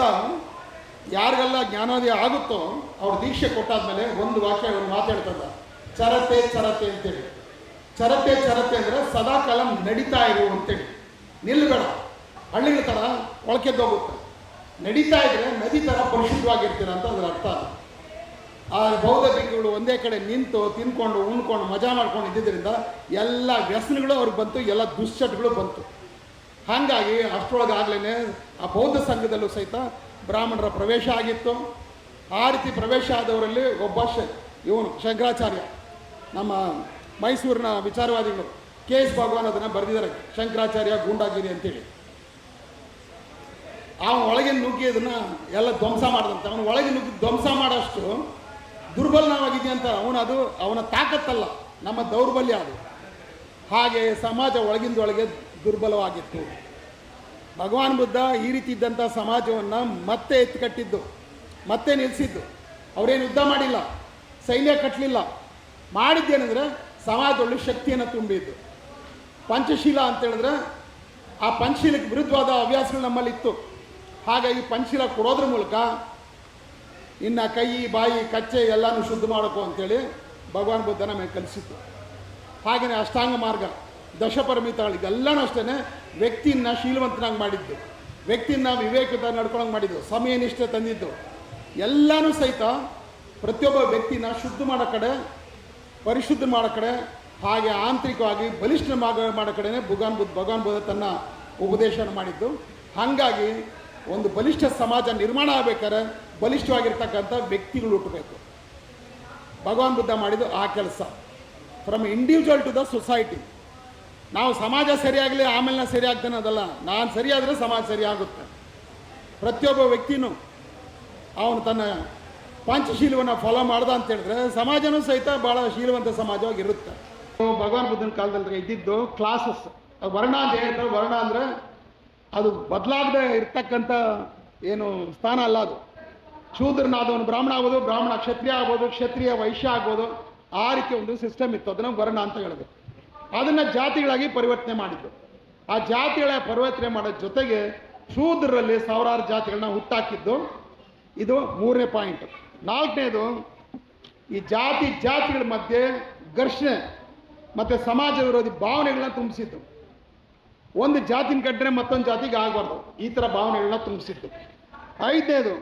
ಯಾರಿಗೆಲ್ಲ ಜ್ಞಾನೋದಯ ಆಗುತ್ತೋ ಅವ್ರು ದೀಕ್ಷೆ ಕೊಟ್ಟಾದ್ಮೇಲೆ ಒಂದು ಮಾತಾಡ್ತದ, ಚರತೆ ಚರತೆ ಅಂತೇಳಿ. ಚರತೆ ಚರತೆ ಅಂದರೆ ಸದಾಕಾಲ ನಡೀತಾ ಇರು ಅಂತೇಳಿ. ನಿಲ್ಲಬೇಡ, ಹಳ್ಳಿಗಳ ಥರ ಒಳಕೆದ್ದೋಗುತ್ತೆ. ನಡೀತಾ ಇದ್ರೆ ನದಿ ಥರ ಪರಿಶುದ್ಧವಾಗಿರ್ತೀರ ಅಂತ ಅದರ ಅರ್ಥ. ಆ ಬೌದ್ಧ ಭಿಕ್ಷುಗಳು ಒಂದೇ ಕಡೆ ನಿಂತು ತಿನ್ಕೊಂಡು ಉಣ್ಕೊಂಡು ಮಜಾ ಮಾಡ್ಕೊಂಡು ಇದ್ದಿದ್ದರಿಂದ ಎಲ್ಲ ವ್ಯಸನಗಳು ಅವ್ರಿಗೆ ಬಂತು, ಎಲ್ಲ ದುಶ್ಚಟಗಳು ಬಂತು. ಹಾಗಾಗಿ ಅಷ್ಟರೊಳಗಾಗಲೇ ಆ ಬೌದ್ಧ ಸಂಘದಲ್ಲೂ ಸಹಿತ ಬ್ರಾಹ್ಮಣರ ಪ್ರವೇಶ ಆಗಿತ್ತು. ಆ ರೀತಿ ಪ್ರವೇಶ ಆದವರಲ್ಲಿ ಒಬ್ಬ ಇವನು ಶಂಕರಾಚಾರ್ಯ, ನಮ್ಮ ಮೈಸೂರಿನ ವಿಚಾರವಾದಿಗಳು KS ಭಗವಾನ್ ಅದನ್ನು ಬರೆದಿದ್ದಾರೆ, ಶಂಕರಾಚಾರ್ಯ ಗೂಂಡಾಗಿರಿ ಅಂತೇಳಿ. ಅವನ ಒಳಗೆ ನುಗ್ಗಿ ಅದನ್ನು ಎಲ್ಲ ಧ್ವಂಸ ಮಾಡಿದಂತೆ. ಅವನ ಒಳಗೆ ನುಗ್ಗಿ ಧ್ವಂಸ ಮಾಡೋಷ್ಟು ದುರ್ಬಲನಾಗಿದೆಯಂತ. ಅದು ಅವನ ತಾಕತ್ತಲ್ಲ, ನಮ್ಮ ದೌರ್ಬಲ್ಯ ಅದು. ಹಾಗೆ ಸಮಾಜ ಒಳಗಿಂದೊಳಗೆ ದುರ್ಬಲವಾಗಿತ್ತು. ಭಗವಾನ್ ಬುದ್ಧ ಈ ರೀತಿ ಇದ್ದಂಥ ಸಮಾಜವನ್ನು ಮತ್ತೆ ಎತ್ತಿಕಟ್ಟಿದ್ದು, ಮತ್ತೆ ನಿಲ್ಲಿಸಿದ್ದು. ಅವರೇನು ಯುದ್ಧ ಮಾಡಿಲ್ಲ, ಸೈನ್ಯ ಕಟ್ಟಲಿಲ್ಲ. ಮಾಡಿದ್ದೇನೆಂದರೆ ಸಮಾಜದೊಳ್ಳೆ ಶಕ್ತಿಯನ್ನು ತುಂಬಿದ್ದು. ಪಂಚಶೀಲ ಅಂತೇಳಿದ್ರೆ ಆ ಪಂಚಶೀಲಕ್ಕೆ ವಿರುದ್ಧವಾದ ಹವ್ಯಾಸಗಳು ನಮ್ಮಲ್ಲಿತ್ತು. ಹಾಗಾಗಿ ಪಂಚಶೀಲ ಕೊಡೋದ್ರ ಮೂಲಕ ಇನ್ನು ಕೈ ಬಾಯಿ ಕಚ್ಚೆ ಎಲ್ಲನೂ ಶುದ್ಧ ಮಾಡೋಕು ಅಂತೇಳಿ ಭಗವಾನ್ ಬುದ್ಧ ನಮಗೆ ಕಲಿಸಿತ್ತು. ಹಾಗೆಯೇ ಅಷ್ಟಾಂಗ ಮಾರ್ಗ, ದಶಪರಮಿತಗಳು, ಇದೆಲ್ಲನೂ ಅಷ್ಟೇ ವ್ಯಕ್ತಿಯನ್ನು ಶೀಲವಂತನಾಗಿ ಮಾಡಿದ್ದು, ವ್ಯಕ್ತಿಯನ್ನು ವಿವೇಕದ ನಡ್ಕೊಳಂಗೆ ಮಾಡಿದ್ದು, ಸಮಯನಿಷ್ಠೆ ತಂದಿದ್ದು. ಎಲ್ಲನೂ ಸಹಿತ ಪ್ರತಿಯೊಬ್ಬ ವ್ಯಕ್ತಿನ ಶುದ್ಧ ಮಾಡೋ ಕಡೆ, ಪರಿಶುದ್ಧ ಮಾಡೋ ಕಡೆ, ಹಾಗೆ ಆಂತರಿಕವಾಗಿ ಬಲಿಷ್ಠ ಮಾಡೋ ಕಡೆನೇ ಭಗವಾನ್ ಬುದ್ಧ ತನ್ನ ಉಪದೇಶನ ಮಾಡಿದ್ದು. ಹಾಗಾಗಿ ಒಂದು ಬಲಿಷ್ಠ ಸಮಾಜ ನಿರ್ಮಾಣ ಆಗಬೇಕಾದ್ರೆ ಬಲಿಷ್ಠವಾಗಿರ್ತಕ್ಕಂಥ ವ್ಯಕ್ತಿಗಳು ಹುಟ್ಟಬೇಕು. ಭಗವಾನ್ ಬುದ್ಧ ಮಾಡಿದ್ದು ಆ ಕೆಲಸ. From individual to the society. ನಾವು ಸಮಾಜ ಸರಿಯಾಗಲಿ ಆಮೇಲೆ ನಾನು ಸರಿ ಆಗ್ತಾನೆ ಅದಲ್ಲ, ನಾನು ಸರಿಯಾದರೆ ಸಮಾಜ ಸರಿಯಾಗುತ್ತೆ. ಪ್ರತಿಯೊಬ್ಬ ವ್ಯಕ್ತಿನೂ ಅವನು ತನ್ನ ಪಂಚಶೀಲವನ್ನು ಫಾಲೋ ಮಾಡ್ದ ಅಂತ ಹೇಳಿದ್ರೆ ಸಮಾಜನೂ ಸಹಿತ ಭಾಳ ಶೀಲವಂತ ಸಮಾಜವಾಗಿರುತ್ತೆ. ಭಗವಾನ್ ಬುದ್ಧನ ಕಾಲದಲ್ಲಿ ಇದ್ದಿದ್ದು ಕ್ಲಾಸಸ್, ವರ್ಣ ಅಂತ ಹೇಳ್ತಾರೆ. ವರ್ಣ ಅಂದರೆ ಅದು ಬದಲಾಗದೆ ಇರ್ತಕ್ಕಂಥ ಏನು ಸ್ಥಾನ ಅಲ್ಲ. ಅದು ಶೂದ್ರನಾದವನು ಬ್ರಾಹ್ಮಣ ಆಗ್ಬೋದು, ಬ್ರಾಹ್ಮಣ ಕ್ಷತ್ರಿಯ ಆಗ್ಬೋದು, ಕ್ಷತ್ರಿಯ ವೈಶ್ಯ ಆಗ್ಬೋದು. ಆ ರೀತಿ ಒಂದು ಸಿಸ್ಟಮ್ ಇತ್ತು. ಅದನ್ನು ವರ್ಣ ಅಂತ ಹೇಳಿದ್ರು. ಅದನ್ನು ಜಾತಿಗಳಾಗಿ ಪರಿವರ್ತನೆ ಮಾಡಿದ್ದು. ಆ ಜಾತಿಗಳ ಪರಿವರ್ತನೆ ಮಾಡೋದ್ರ ಜೊತೆಗೆ ಶೂದ್ರರಲ್ಲಿ ಸಾವಿರಾರು ಜಾತಿಗಳನ್ನ ಹುಟ್ಟಾಕಿದ್ದು. ಇದು 3ನೇ ಪಾಯಿಂಟ್. 4ನೇದು, ಈ ಜಾತಿಗಳ ಮಧ್ಯೆ ಘರ್ಷಣೆ ಮತ್ತು ಸಮಾಜ ವಿರೋಧಿ ಭಾವನೆಗಳನ್ನ ತುಂಬಿಸಿದ್ದು. ಒಂದು ಜಾತಿನ ಕಟ್ಟರೆ ಮತ್ತೊಂದು ಜಾತಿಗೆ ಆಗಬಾರ್ದು, ಈ ಥರ ಭಾವನೆಗಳನ್ನ ತುಂಬಿಸಿದ್ದು. 5ನೇದು,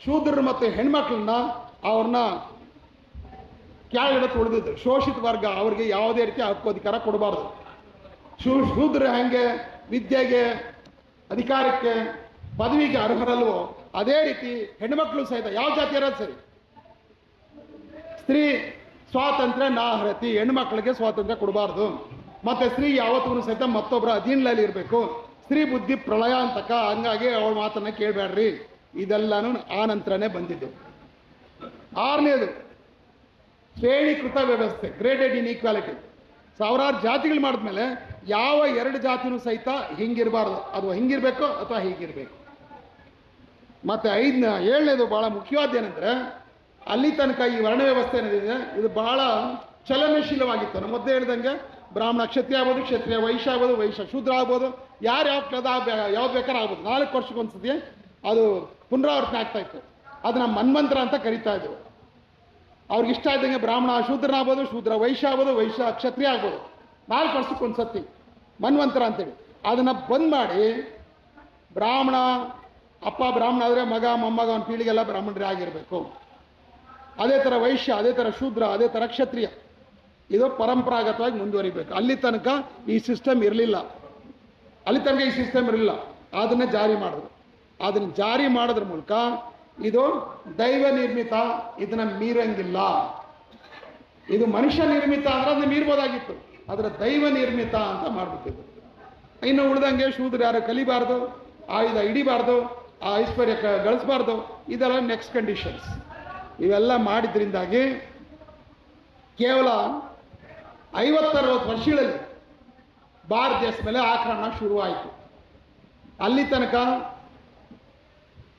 ಶೂದ್ರರು ಮತ್ತು ಹೆಣ್ಮಕ್ಳನ್ನ ಅವ್ರನ್ನ ಕೆಳಗಡೆ ತುಳಿದಿದ್ದು. ಶೋಷಿತ ವರ್ಗ, ಅವ್ರಿಗೆ ಯಾವುದೇ ರೀತಿ ಹಕ್ಕೋಧಿಕಾರ ಕೊಡಬಾರ್ದು. ಶೂದ್ರ ಹೆಂಗೆ ವಿದ್ಯೆಗೆ, ಅಧಿಕಾರಕ್ಕೆ, ಪದವಿಗೆ ಅರ್ಹರಲ್ವೋ ಅದೇ ರೀತಿ ಹೆಣ್ಮಕ್ಳು ಸಹಿತ ಯಾವ ಜಾತಿ ಇರೋದು ಸರಿ. ಸ್ತ್ರೀ ಸ್ವಾತಂತ್ರ್ಯ ನಾಹರತಿ, ಹೆಣ್ಮಕ್ಳಿಗೆ ಸ್ವಾತಂತ್ರ್ಯ ಕೊಡಬಾರ್ದು. ಮತ್ತು ಸ್ತ್ರೀ ಯಾವತ್ತೂ ಸಹಿತ ಮತ್ತೊಬ್ಬರ ಅಧೀನದಲ್ಲಿ ಇರಬೇಕು. ಸ್ತ್ರೀ ಬುದ್ಧಿ ಪ್ರಳಯ ಅಂತಕ, ಹಂಗಾಗಿ ಅವಳ ಮಾತನ್ನು ಕೇಳಬೇಡ್ರಿ. ಇದೆಲ್ಲನೂ ಆ ನಂತರನೇ ಬಂದಿದ್ದು. 6ನೇದು, ಶ್ರೇಣೀಕೃತ ವ್ಯವಸ್ಥೆ, ಗ್ರೇಡೆಡ್ ಇನ್ಇಕ್ವಾಲಿಟಿ. ಸಾವಿರಾರು ಜಾತಿಗಳು ಮಾಡಿದ್ಮೇಲೆ ಯಾವ 2 ಜಾತಿನೂ ಸಹಿತ ಹಿಂಗಿರಬಾರ್ದು, ಅದು ಹಿಂಗಿರಬೇಕು ಅಥವಾ ಹೀಗಿರಬೇಕು. ಮತ್ತು 7ನೇದು ಭಾಳ ಮುಖ್ಯವಾದ್ದೇನೆಂದರೆ, ಅಲ್ಲಿ ತನಕ ಈ ವರ್ಣ ವ್ಯವಸ್ಥೆ ಏನಿದೆ ಇದು ಭಾಳ ಚಲನಶೀಲವಾಗಿತ್ತು. ನಮ್ಮ ಮೊದಲೇ ಹೇಳಿದಂಗೆ ಬ್ರಾಹ್ಮಣ ಕ್ಷತ್ರಿಯ ಆಗ್ಬೋದು, ಕ್ಷತ್ರಿಯ ವೈಶ್ಯ ಆಗ್ಬೋದು, ವೈಶ್ಯ ಶೂದ್ರ ಆಗ್ಬೋದು, ಯಾವ್ದು ಬೇಕಾದ್ರೆ ಆಗ್ಬೋದು. 4 ವರ್ಷಕ್ಕೊಂದ್ಸತಿ ಅದು ಪುನರಾವರ್ತನೆ ಆಗ್ತಾ ಇತ್ತು. ಅದನ್ನು ಮನ್ವಂತರ ಅಂತ ಕರಿತಾ ಇದ್ರು. ಅವ್ರಿಗೆ ಇಷ್ಟ ಇದ್ದಂಗೆ ಬ್ರಾಹ್ಮಣ ಶೂದ್ರನಾಗ್ಬೋದು, ಶೂದ್ರ ವೈಶ್ಯ ಆಗ್ಬೋದು, ವೈಶ್ಯ ಕ್ಷತ್ರಿಯ ಆಗ್ಬೋದು. 4 ವರ್ಷಕ್ಕೊಂದ್ಸತಿ ಮನ್ವಂತರ ಅಂತೇಳಿ ಅದನ್ನು ಬಂದ್ ಮಾಡಿ, ಬ್ರಾಹ್ಮಣ ಅಪ್ಪ ಬ್ರಾಹ್ಮಣ ಆದರೆ ಮಗ ಮೊಮ್ಮಗ ಅವನ ಪೀಳಿಗೆಲ್ಲ ಬ್ರಾಹ್ಮಣರೇ ಆಗಿರಬೇಕು. ಅದೇ ಥರ ವೈಶ್ಯ, ಅದೇ ಥರ ಶೂದ್ರ, ಅದೇ ಥರ ಕ್ಷತ್ರಿಯ. ಇದು ಪರಂಪರಾಗತವಾಗಿ ಮುಂದುವರಿಬೇಕು. ಅಲ್ಲಿ ತನಕ ಈ ಸಿಸ್ಟಮ್ ಇರಲಿಲ್ಲ. ಅದನ್ನು ಜಾರಿ ಮಾಡಿದ್ರು. ಅದನ್ನು ಜಾರಿ ಮಾಡೋದ್ರ ಮೂಲಕ ಇದು ದೈವ ನಿರ್ಮಿತ, ಇದನ್ನು ಮೀರಂಗಿಲ್ಲ. ಇದು ಮನುಷ್ಯ ನಿರ್ಮಿತ ಅಂದರೆ ಅದನ್ನ ಮೀರ್ಬೋದಾಗಿತ್ತು, ಅದರ ದೈವ ನಿರ್ಮಿತ ಅಂತ ಮಾಡಿಬಿಟ್ಟಿದ್ರು. ಇನ್ನು ಉಳಿದಂಗೆ ಶೂದ್ರ ಯಾರು ಕಲಿಬಾರ್ದು, ಆಯುಧ ಹಿಡಿಬಾರ್ದು, ಆ ಐಶ್ವರ್ಯ ಗಳಿಸಬಾರ್ದು. ಇದೆಲ್ಲ ನೆಕ್ಸ್ಟ್ ಕಂಡೀಷನ್ಸ್. ಇವೆಲ್ಲ ಮಾಡಿದ್ರಿಂದಾಗಿ ಕೇವಲ 50-60 ವರ್ಷಗಳಲ್ಲಿ ಭಾರತ ದೇಶದ ಮೇಲೆ ಆಕ್ರಮಣ ಶುರುವಾಯಿತು. ಅಲ್ಲಿ ತನಕ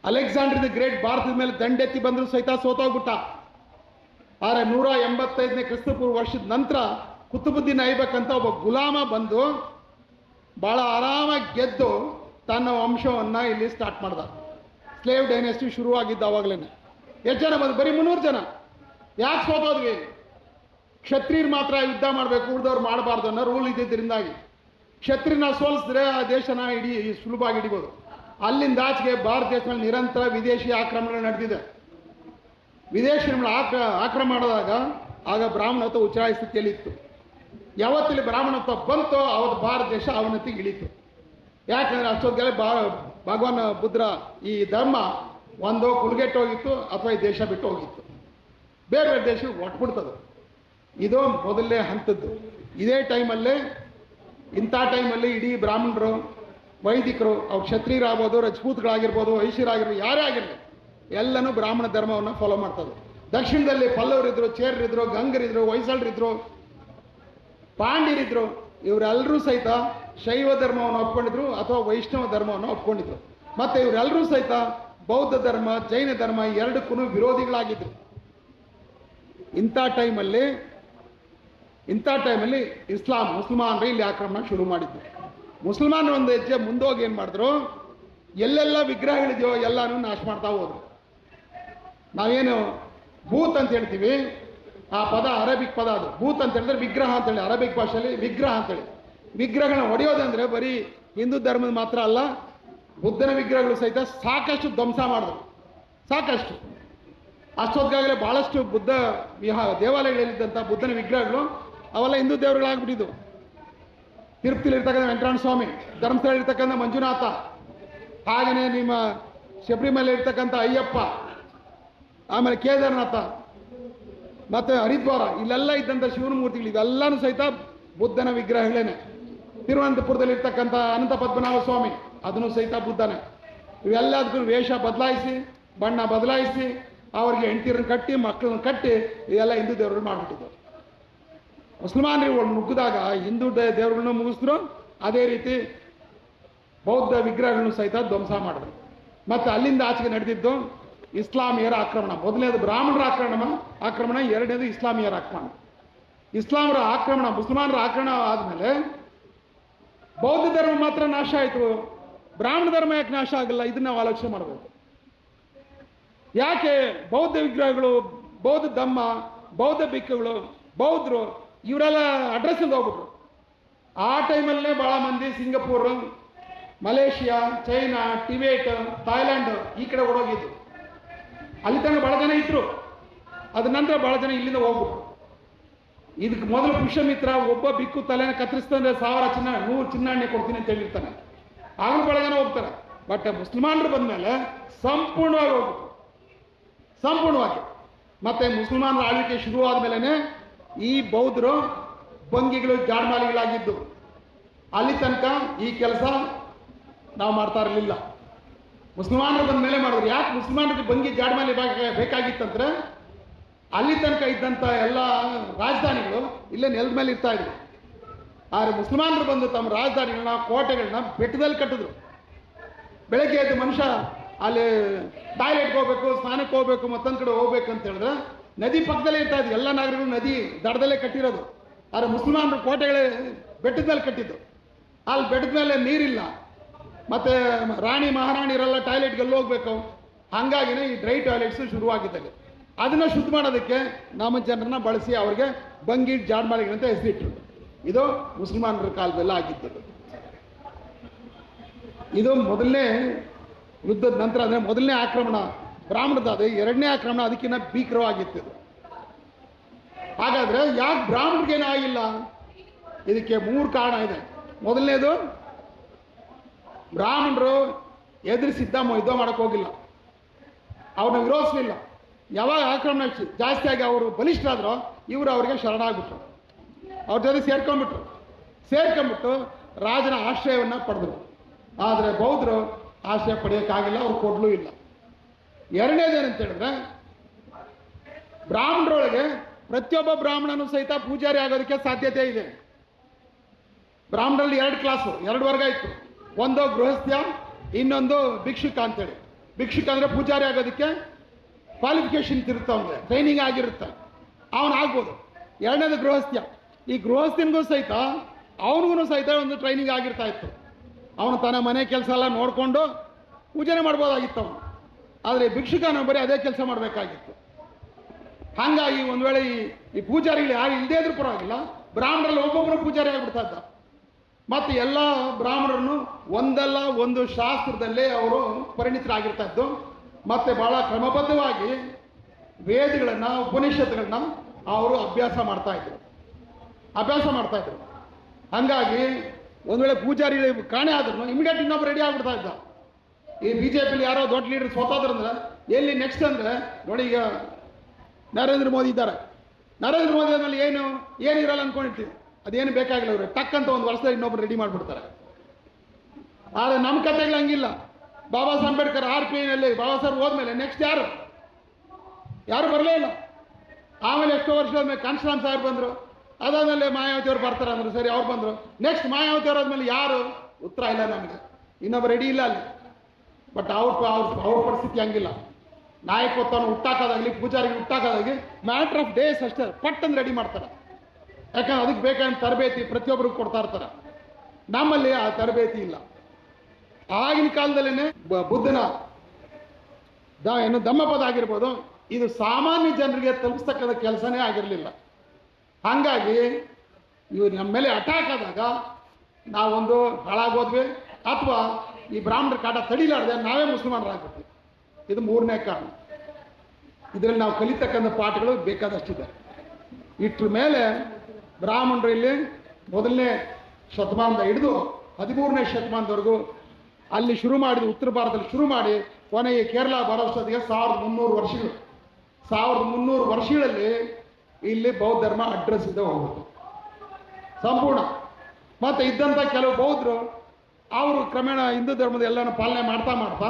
ಅಲೆಕ್ಸಾಂಡರ್ ದಿ ಗ್ರೇಟ್ ಭಾರತದ ಮೇಲೆ ದಂಡೆತ್ತಿ ಬಂದರೂ ಸಹಿತ ಸೋತೋಗ್ಬಿಟ್ಟ. ಆದರೆ 185ನೇ ಕ್ರಿಸ್ತಪೂರ್ವ ವರ್ಷದ ನಂತರ ಕುತುಬುದ್ದೀನ್ ಐಬಕ್ ಅಂತ ಒಬ್ಬ ಗುಲಾಮ ಬಂದು ಭಾಳ ಆರಾಮಾಗಿ ಗೆದ್ದು ತನ್ನ ವಂಶವನ್ನು ಇಲ್ಲಿ ಸ್ಟಾರ್ಟ್ ಮಾಡ್ದ. ಸ್ಲೇವ್ ಡೈನೆಸ್ಟಿ ಶುರುವಾಗಿದ್ದ ಅವಾಗಲೇ. ಎಷ್ಟು ಜನ ಬಂದು? ಬರೀ 300 ಜನ. ಯಾಕೆ ಸೋತೋದ್ವಿ? ಕ್ಷತ್ರಿಯರು ಮಾತ್ರ ಯುದ್ಧ ಮಾಡಬೇಕು, ಉಳಿದವ್ರು ಮಾಡಬಾರ್ದು ಅನ್ನೋ ರೂಲ್ ಇದ್ದಿದ್ದರಿಂದಾಗಿ ಕ್ಷತ್ರಿಯನ ಸೋಲಿಸಿದ್ರೆ ಆ ದೇಶನ ಸುಲಭವಾಗಿ ಹಿಡಿಬೋದು. ಅಲ್ಲಿಂದ ಆಚೆಗೆ ಭಾರತ ದೇಶದಲ್ಲಿ ನಿರಂತರ ವಿದೇಶಿ ಆಕ್ರಮಣಗಳು ನಡೆದಿದೆ. ವಿದೇಶಿಗಳ ಆಕ್ರಮಣ ಮಾಡಿದಾಗ ಆಗ ಬ್ರಾಹ್ಮಣತ್ವ ಉಚ್ಚಾರ ಸ್ಥಿತಿಯಲ್ಲಿತ್ತು. ಯಾವತ್ತಲ್ಲಿ ಬ್ರಾಹ್ಮಣತ್ವ ಬಂತೋ ಅವತ್ತು ಭಾರತ ದೇಶ ಅವನತಿಗೆ ಇಳೀತು. ಯಾಕಂದರೆ ಅಷ್ಟೊತ್ತಿಗೆ ಭಗವಾನ್ ಬುದ್ಧ ಈ ಧರ್ಮ ಒಂದು ಕುಲಗೆಟ್ಟು ಹೋಗಿತ್ತು ಅಥವಾ ಈ ದೇಶ ಬಿಟ್ಟು ಹೋಗಿತ್ತು. ಬೇರೆ ಬೇರೆ ದೇಶಕ್ಕೆ ಒಟ್ಬಿಡ್ತದೆ. ಇದು ಮೊದಲನೇ ಹಂತದ್ದು. ಇದೇ ಟೈಮಲ್ಲಿ ಇಂಥ ಟೈಮಲ್ಲಿ ಇಡೀ ಬ್ರಾಹ್ಮಣರು, ವೈದಿಕರು, ಅವ್ರು ಕ್ಷತ್ರಿಯರಾಗ್ಬೋದು, ರಜಪೂತ್ಗಳಾಗಿರ್ಬೋದು, ವೈಶ್ಯರಾಗಿರ್ಬೋದು, ಯಾರೇ ಆಗಿರಲಿ ಎಲ್ಲನೂ ಬ್ರಾಹ್ಮಣ ಧರ್ಮವನ್ನು ಫಾಲೋ ಮಾಡ್ತದೆ. ದಕ್ಷಿಣದಲ್ಲಿ ಪಲ್ಲವರಿದ್ರು, ಚೇರರಿದ್ರು, ಗಂಗರಿದ್ರು, ಹೊಯ್ಸಳರಿದ್ರು, ಪಾಂಡ್ಯರಿದ್ರು. ಇವರೆಲ್ಲರೂ ಸಹಿತ ಶೈವ ಧರ್ಮವನ್ನು ಒಪ್ಕೊಂಡಿದ್ರು ಅಥವಾ ವೈಷ್ಣವ ಧರ್ಮವನ್ನು ಒಪ್ಕೊಂಡಿದ್ರು. ಮತ್ತು ಇವರೆಲ್ಲರೂ ಸಹಿತ ಬೌದ್ಧ ಧರ್ಮ, ಜೈನ ಧರ್ಮ ಎರಡಕ್ಕೂ ವಿರೋಧಿಗಳಾಗಿದ್ರು. ಇಂಥ ಟೈಮಲ್ಲಿ ಮುಸಲ್ಮಾನರು ಇಲ್ಲಿ ಆಕ್ರಮಣ ಶುರು ಮಾಡಿದ್ರು. ಮುಸಲ್ಮಾನರು ಒಂದು ಹೆಜ್ಜೆ ಮುಂದೋಗಿ ಏನು ಮಾಡಿದ್ರು, ಎಲ್ಲೆಲ್ಲ ವಿಗ್ರಹಗಳಿದೆಯೋ ಎಲ್ಲನೂ ನಾಶ ಮಾಡ್ತಾ ಹೋದ್ರು. ನಾವೇನು ಭೂತ್ ಅಂತ ಹೇಳ್ತೀವಿ, ಆ ಪದ ಅರಬಿಕ್ ಪದ. ಅದು ಭೂತ್ ಅಂತ ಹೇಳಿದ್ರೆ ವಿಗ್ರಹ ಅಂತೇಳಿ, ಅರಬಿಕ್ ಭಾಷೆಯಲ್ಲಿ ವಿಗ್ರಹ ಅಂತೇಳಿ. ವಿಗ್ರಹಗಳನ್ನ ಹೊಡೆಯೋದಂದ್ರೆ ಬರೀ ಹಿಂದೂ ಧರ್ಮದ ಮಾತ್ರ ಅಲ್ಲ, ಬುದ್ಧನ ವಿಗ್ರಹಗಳು ಸಹಿತ ಸಾಕಷ್ಟು ಧ್ವಂಸ ಮಾಡಿದ್ರು. ಸಾಕಷ್ಟು. ಅಷ್ಟೊತ್ತಿಗಾಗಲೇ ಭಾಳಷ್ಟು ಬುದ್ಧ ದೇವಾಲಯಗಳಲ್ಲಿದ್ದಂಥ ಬುದ್ಧನ ವಿಗ್ರಹಗಳು ಅವೆಲ್ಲ ಹಿಂದೂ ದೇವರುಗಳಾಗ್ಬಿಟ್ಟಿದ್ದು. ತಿರುಪತಿಲಿರ್ತಕ್ಕಂಥ ವೆಂಕಟರಮಣ ಸ್ವಾಮಿ, ಧರ್ಮಸ್ಥಳಲ್ಲಿರ್ತಕ್ಕಂಥ ಮಂಜುನಾಥ, ಹಾಗೆಯೇ ನಿಮ್ಮ ಶಬರಿಮಲೆ ಇರ್ತಕ್ಕಂಥ ಅಯ್ಯಪ್ಪ, ಆಮೇಲೆ ಕೇದಾರನಾಥ ಮತ್ತು ಹರಿದ್ವಾರ, ಇಲ್ಲೆಲ್ಲ ಇದ್ದಂಥ ಶಿವನ ಮೂರ್ತಿಗಳು ಇವೆಲ್ಲನೂ ಸಹಿತ ಬುದ್ಧನ ವಿಗ್ರಹಗಳೇನೆ. ತಿರುವನಂತಪುರದಲ್ಲಿರ್ತಕ್ಕಂಥ ಅನಂತ ಪದ್ಮನಾಭ ಸ್ವಾಮಿ, ಅದನ್ನು ಸಹಿತ ಬುದ್ಧನೇ. ಇವೆಲ್ಲದಕ್ಕೂ ವೇಷ ಬದಲಾಯಿಸಿ, ಬಣ್ಣ ಬದಲಾಯಿಸಿ, ಅವರಿಗೆ ಹೆಂಡತಿರನ್ನು ಕಟ್ಟಿ, ಮಕ್ಕಳನ್ನು ಕಟ್ಟಿ, ಇದೆಲ್ಲ ಹಿಂದೂ ದೇವರುಗಳು ಮಾಡಿಬಿಟ್ಟಿದ್ರು. ಮುಸಲ್ಮಾನರು ನುಗ್ಗಿದಾಗ ಹಿಂದೂ ದೇವರುಗಳನ್ನ ಮುಗಿಸಿದ್ರು. ಅದೇ ರೀತಿ ಬೌದ್ಧ ವಿಗ್ರಹಗಳನ್ನು ಸಹಿತ ಧ್ವಂಸ ಮಾಡಿದ್ರು. ಮತ್ತು ಅಲ್ಲಿಂದ ಆಚೆಗೆ ನಡೆದಿದ್ದು ಇಸ್ಲಾಮಿಯರ ಆಕ್ರಮಣ. ಮೊದಲನೇದು ಬ್ರಾಹ್ಮಣರ ಆಕ್ರಮಣ, ಎರಡನೇದು ಇಸ್ಲಾಮಿಯರ ಆಕ್ರಮಣ. ಇಸ್ಲಾಮರ ಆಕ್ರಮಣ, ಮುಸಲ್ಮಾನರ ಆಕ್ರಮಣ ಆದಮೇಲೆ ಬೌದ್ಧ ಧರ್ಮ ಮಾತ್ರ ನಾಶ ಆಯಿತು. ಬ್ರಾಹ್ಮಣ ಧರ್ಮ ಯಾಕೆ ನಾಶ ಆಗಲ್ಲ? ಇದನ್ನ ನಾವು ಆಲೋಚನೆ ಮಾಡಬೇಕು. ಯಾಕೆ ಬೌದ್ಧ ವಿಗ್ರಹಗಳು, ಬೌದ್ಧ ಧಮ್ಮ, ಬೌದ್ಧ ಭಿಕ್ಕುಗಳು, ಬೌದ್ಧರು ಇವರೆಲ್ಲ ಅಡ್ರೆಸ್ಸಿಂದ ಹೋಗ್ಬಿಟ್ರು. ಆ ಟೈಮಲ್ಲೇ ಭಾಳ ಮಂದಿ Singapore, Malaysia, China, Tibet, Thailand ಈ ಕಡೆ ಓಡೋಗಿದ್ದು. ಅಲ್ಲಿ ತನಕ ಭಾಳ ಜನ ಇದ್ರು. ಅದ ನಂತರ ಭಾಳ ಜನ ಇಲ್ಲಿಂದ ಹೋಗ್ಬಿಟ್ರು. ಇದಕ್ಕೆ ಮೊದಲು ಪುಷ್ಯಮಿತ್ರ ಒಬ್ಬ ಬಿಕ್ಕು ತಲೆನ ಕತ್ತರಿಸ್ತಂದ್ರೆ 1000 ಚಿನ್ನ 100 ಚಿನ್ನಾಣ್ಣೆ ಕೊಡ್ತೀನಿ ಅಂತ ಹೇಳಿರ್ತಾನೆ. ಆಗಲೂ ಭಾಳ ಜನ ಹೋಗ್ತಾರೆ. ಬಟ್ ಮುಸಲ್ಮಾನರು ಬಂದಮೇಲೆ ಸಂಪೂರ್ಣವಾಗಿ ಹೋಗ್ಬಿಟ್ರು. ಸಂಪೂರ್ಣವಾಗಿ. ಮತ್ತೆ ಮುಸಲ್ಮಾನರ ಆಳ್ವಿಕೆ ಶುರುವಾದ ಮೇಲೇ ಈ ಬೌದ್ಧರು ಭಂಗಿಗಳು, ಜಾಡ್ಮಾಲಿಗಳಾಗಿದ್ದು. ಅಲ್ಲಿ ತನಕ ಈ ಕೆಲಸ ನಾವು ಮಾಡ್ತಾ ಇರಲಿಲ್ಲ. ಮುಸಲ್ಮಾನರು ಬಂದ ಮೇಲೆ ಮಾಡಿದ್ರು. ಯಾಕೆ ಮುಸಲ್ಮಾನರಿಗೆ ಭಂಗಿ, ಜಾಡ್ಮಾಲಿ ಬೇಕಾಗಿತ್ತಂದ್ರೆ ಅಲ್ಲಿ ತನಕ ಇದ್ದಂಥ ಎಲ್ಲ ರಾಜಧಾನಿಗಳು ಇಲ್ಲೇ ನೆಲದ ಮೇಲೆ ಇರ್ತಾ ಇದ್ರು. ಆದರೆ ಮುಸಲ್ಮಾನರು ಬಂದು ತಮ್ಮ ರಾಜಧಾನಿಗಳನ್ನ, ಕೋಟೆಗಳನ್ನ ಬೆಟ್ಟದಲ್ಲಿ ಕಟ್ಟಿದ್ರು. ಬೆಳಗ್ಗೆ ಎದ್ದು ಮನುಷ್ಯ ಅಲ್ಲಿ ಟಾಯ್ಲೆಟ್ಗೆ ಹೋಗ್ಬೇಕು, ಸ್ನಾನಕ್ಕೆ ಹೋಗ್ಬೇಕು, ಮತ್ತೊಂದು ಕಡೆ ಹೋಗ್ಬೇಕು ಅಂತ ಹೇಳಿದ್ರೆ ನದಿ ಪಕ್ಕದಲ್ಲೇ ಇರ್ತಾ ಇದ್ವಿ. ಎಲ್ಲ ನಾಗರಿಕರು ನದಿ ದಡದಲ್ಲೇ ಕಟ್ಟಿರೋದು. ಆದರೆ ಮುಸಲ್ಮಾನರು ಕೋಟೆಗಳೇ ಬೆಟ್ಟದ ಮೇಲೆ ಕಟ್ಟಿದ್ದು. ಅಲ್ಲಿ ಬೆಟ್ಟದ ಮೇಲೆ ನೀರಿಲ್ಲ, ಮತ್ತು ರಾಣಿ ಮಹಾರಾಣಿಯರೆಲ್ಲ ಟಾಯ್ಲೆಟ್ಗೆಲ್ಲ ಹೋಗ್ಬೇಕು. ಹಾಗಾಗಿನೇ ಈ ಡ್ರೈ ಟಾಯ್ಲೆಟ್ಸ್ ಶುರುವಾಗಿದ್ದಲ್ಲಿ ಅದನ್ನು ಶುದ್ಧ ಮಾಡೋದಕ್ಕೆ ನಮ್ಮ ಜನರನ್ನ ಬಳಸಿ ಅವರಿಗೆ ಭಂಗಿ, ಜಾಡ್ಮಾಲಿಗಳಂತ ಹೆಸರಿಟ್ಟರು. ಇದು ಮುಸಲ್ಮಾನರ ಕಾಲದಲ್ಲ ಆಗಿದ್ದು. ಇದು ಮೊದಲನೇ ಯುದ್ಧದ ನಂತರ, ಅಂದರೆ ಮೊದಲನೇ ಆಕ್ರಮಣ ಬ್ರಾಹ್ಮಣದ. ಅದು ಎರಡನೇ ಆಕ್ರಮಣ ಅದಕ್ಕಿಂತ ಭೀಕರವಾಗಿತ್ತು. ಹಾಗಾದರೆ ಯಾಕೆ ಬ್ರಾಹ್ಮಣರಿಗೇನೂ ಆಗಿಲ್ಲ? ಇದಕ್ಕೆ 3 ಕಾರಣ ಇದೆ. ಮೊದಲನೇದು, ಬ್ರಾಹ್ಮಣರು ಯುದ್ಧ ಮಾಡೋಕ್ಕೆ ಹೋಗಿಲ್ಲ, ಅವ್ರನ್ನ ವಿರೋಧಿಸಲಿಲ್ಲ. ಯಾವಾಗ ಆಕ್ರಮಣ ಜಾಸ್ತಿಯಾಗಿ ಅವರು ಬಲಿಷ್ಠರಾದ್ರೋ ಇವರು ಅವರಿಗೆ ಶರಣಾಗ್ಬಿಟ್ರು, ಅವ್ರ ಜೊತೆ ಸೇರ್ಕೊಂಡ್ಬಿಟ್ಟು ರಾಜನ ಆಶ್ರಯವನ್ನು ಪಡೆದರು. ಆದರೆ ಬೌದ್ಧರು ಆಶ್ರಯ ಪಡೆಯೋಕ್ಕಾಗಿಲ್ಲ, ಅವ್ರು ಕೊಡಲೂ ಇಲ್ಲ. ಎರಡನೇದೇನಂತ ಹೇಳಿದ್ರೆ, ಬ್ರಾಹ್ಮಣರೊಳಗೆ ಪ್ರತಿಯೊಬ್ಬ ಬ್ರಾಹ್ಮಣನೂ ಸಹಿತ ಪೂಜಾರಿ ಆಗೋದಕ್ಕೆ ಸಾಧ್ಯತೆ ಇದೆ. ಬ್ರಾಹ್ಮಣರಲ್ಲಿ 2 ಕ್ಲಾಸು, 2 ವರ್ಗ ಇತ್ತು. ಒಂದು ಗೃಹಸ್ಥ್ಯ, ಇನ್ನೊಂದು ಭಿಕ್ಷುಕ ಅಂತೇಳಿ. ಭಿಕ್ಷುಕ ಅಂದರೆ ಪೂಜಾರಿ ಆಗೋದಕ್ಕೆ ಕ್ವಾಲಿಫಿಕೇಷನ್ ಇರುತ್ತೆ, ಅವನಿಗೆ ಟ್ರೈನಿಂಗ್ ಆಗಿರುತ್ತೆ, ಅವನು ಆಗ್ಬೋದು. ಎರಡನೇದು ಗೃಹಸ್ಥ್ಯ. ಈ ಗೃಹಸ್ಥನಿಗೂ ಸಹಿತ ಅವನಿಗೂ ಸಹಿತ ಒಂದು ಟ್ರೈನಿಂಗ್ ಆಗಿರ್ತಾ ಇತ್ತು. ಅವನು ತನ್ನ ಮನೆ ಕೆಲಸ ಎಲ್ಲ ನೋಡಿಕೊಂಡು ಪೂಜನೆ ಮಾಡ್ಬೋದಾಗಿತ್ತು ಅವನು. ಆದರೆ ಭಿಕ್ಷುಕನ ಬರೀ ಅದೇ ಕೆಲಸ ಮಾಡಬೇಕಾಗಿತ್ತು. ಹಾಗಾಗಿ ಒಂದು ವೇಳೆ ಈ ಪೂಜಾರಿಗಳು ಯಾರು ಇಲ್ಲದೇ ಇದ್ರೂ ಪರವಾಗಿಲ್ಲ, ಬ್ರಾಹ್ಮಣರಲ್ಲಿ ಒಬ್ಬೊಬ್ಬರು ಪೂಜಾರಿ ಆಗಿಬಿಡ್ತಾ ಇದ್ದ. ಮತ್ತು ಎಲ್ಲ ಬ್ರಾಹ್ಮಣರನ್ನು ಒಂದಲ್ಲ ಒಂದು ಶಾಸ್ತ್ರದಲ್ಲೇ ಅವರು ಪರಿಣಿತರಾಗಿರ್ತಾ ಇದ್ದು. ಮತ್ತು ಭಾಳ ಕ್ರಮಬದ್ಧವಾಗಿ ವೇದಗಳನ್ನು, ಉಪನಿಷತ್ತುಗಳನ್ನ ಅವರು ಅಭ್ಯಾಸ ಮಾಡ್ತಾ ಇದ್ರು. ಹಾಗಾಗಿ ಒಂದು ವೇಳೆ ಪೂಜಾರಿ ಕಾಣೆ ಆದ್ರೂ ಇಮಿಡಿಯೇಟ್ ಇನ್ನೊಬ್ಬ ರೆಡಿ ಆಗ್ಬಿಡ್ತಾ ಇದ್ದ. ಈ ಬಿ ಜೆ ಪಿಲಿ ಯಾರೋ ದೊಡ್ಡ ಲೀಡರ್ ಸೋತಾದ್ರಂದ್ರೆ ಎಲ್ಲಿ ನೆಕ್ಸ್ಟ್ ಅಂದರೆ ನೋಡಿ, ಈಗ ನರೇಂದ್ರ ಮೋದಿ ಇದ್ದಾರೆ. ನರೇಂದ್ರ ಮೋದಿ ಆದ್ಮೇಲೆ ಏನಿರಲ್ಲ ಅಂದ್ಕೊಂಡಿರ್ತೀವಿ, ಅದೇನು ಬೇಕಾಗಿಲ್ಲ. ಅವ್ರಿಗೆ ಟಕ್ಕಂತ ಒಂದು ವರ್ಷದಲ್ಲಿ ಇನ್ನೊಬ್ರು ರೆಡಿ ಮಾಡಿಬಿಡ್ತಾರೆ. ಆದರೆ ನಮ್ಮ ಕಥೆಗಳು ಹಂಗಿಲ್ಲ. ಬಾಬಾ ಸಾಹೇಬ್ ಅಂಬೇಡ್ಕರ್ RPIನಲ್ಲಿ ಬಾಬಾ ಸಾಹೇಬ್ ಹೋದ್ಮೇಲೆ ನೆಕ್ಸ್ಟ್ ಯಾರು ಬರಲೇ ಇಲ್ಲ. ಆಮೇಲೆ ಎಷ್ಟೋ ವರ್ಷದ ಮೇಲೆ ಕಾಂಶರಾಮ್ ಸಾಹೇಬ್ ಬಂದರು. ಅದಾದಮೇಲೆ ಮಾಯಾವತಿ ಅವ್ರು ಬರ್ತಾರೆ ಅಂದರು, ಸರಿ ಅವ್ರು ಬಂದರು. ನೆಕ್ಸ್ಟ್ ಮಾಯಾವತಿ ಅವ್ರು ಆದ್ಮೇಲೆ ಯಾರು ಉತ್ತರ ಇಲ್ಲ ನಮಗೆ, ಇನ್ನೊಬ್ಬ ರೆಡಿ ಇಲ್ಲ ಅಲ್ಲಿ. ಬಟ್ ಅವ್ರ ಪರಿಸ್ಥಿತಿ ಹಂಗಿಲ್ಲ. ನಾಯಕತ್ವವನ್ನು ಹುಟ್ಟಾಕೋದಾಗಲಿ, ಪೂಜಾರಿಗೆ ಹುಟ್ಟಾಕೋದಾಗಲಿ ಮ್ಯಾಟ್ರ್ ಆಫ್ ಡೇಸ್ ಅಷ್ಟೇ, ಪಟ್ಟಂದು ರೆಡಿ ಮಾಡ್ತಾರೆ. ಯಾಕಂದ್ರೆ ಅದಕ್ಕೆ ಬೇಕಾದ ತರಬೇತಿ ಪ್ರತಿಯೊಬ್ಬರಿಗೂ ಕೊಡ್ತಾ ಇರ್ತಾರೆ. ನಮ್ಮಲ್ಲಿ ಆ ತರಬೇತಿ ಇಲ್ಲ. ಆಗಿನ ಕಾಲದಲ್ಲೇ ಬುದ್ಧನ ಧಮ್ಮಪದ ಆಗಿರ್ಬೋದು, ಇದು ಸಾಮಾನ್ಯ ಜನರಿಗೆ ತಲುಪಿಸ್ತಕ್ಕಂಥ ಕೆಲಸನೇ ಆಗಿರಲಿಲ್ಲ. ಹಾಗಾಗಿ ಇವ್ರು ನಮ್ಮ ಮೇಲೆ ಅಟ್ಯಾಕ್ ಆದಾಗ ನಾವೊಂದು ಹಾಳಾಗೋದ್ವಿ, ಅಥವಾ ಈ ಬ್ರಾಹ್ಮಣರ ಕಾಟ ತಡಿಲಾರ್ದೆ ನಾವೇ ಮುಸಲ್ಮಾನರಾಗ್ಬಿಟ್ವಿ. ಇದು ಮೂರನೇ ಕಾರಣ. ಇದರಲ್ಲಿ ನಾವು ಕಲಿತಕ್ಕಂಥ ಪಾಠಗಳು ಬೇಕಾದಷ್ಟಿದೆ. ಇಟ್ರ ಮೇಲೆ ಬ್ರಾಹ್ಮಣರು ಇಲ್ಲಿ ಮೊದಲನೇ ಶತಮಾನದ ಹಿಡಿದು 13ನೇ ಶತಮಾನದವರೆಗೂ ಅಲ್ಲಿ ಶುರು ಮಾಡಿದ, ಉತ್ತರ ಭಾರತದಲ್ಲಿ ಶುರು ಮಾಡಿ ಕೊನೆಗೆ ಕೇರಳ ಬರೋಷ್ಟೊತ್ತಿಗೆ 1300 ವರ್ಷಗಳಲ್ಲಿ ಇಲ್ಲಿ ಬೌದ್ಧ ಧರ್ಮ ಅಡ್ರೆಸ್ ಇದೆ ಹೋಗುತ್ತೆ ಸಂಪೂರ್ಣ. ಮತ್ತು ಇದ್ದಂಥ ಕೆಲವು ಬೌದ್ಧರು ಅವರು ಕ್ರಮೇಣ ಹಿಂದೂ ಧರ್ಮದ ಎಲ್ಲನೂ ಪಾಲನೆ ಮಾಡ್ತಾ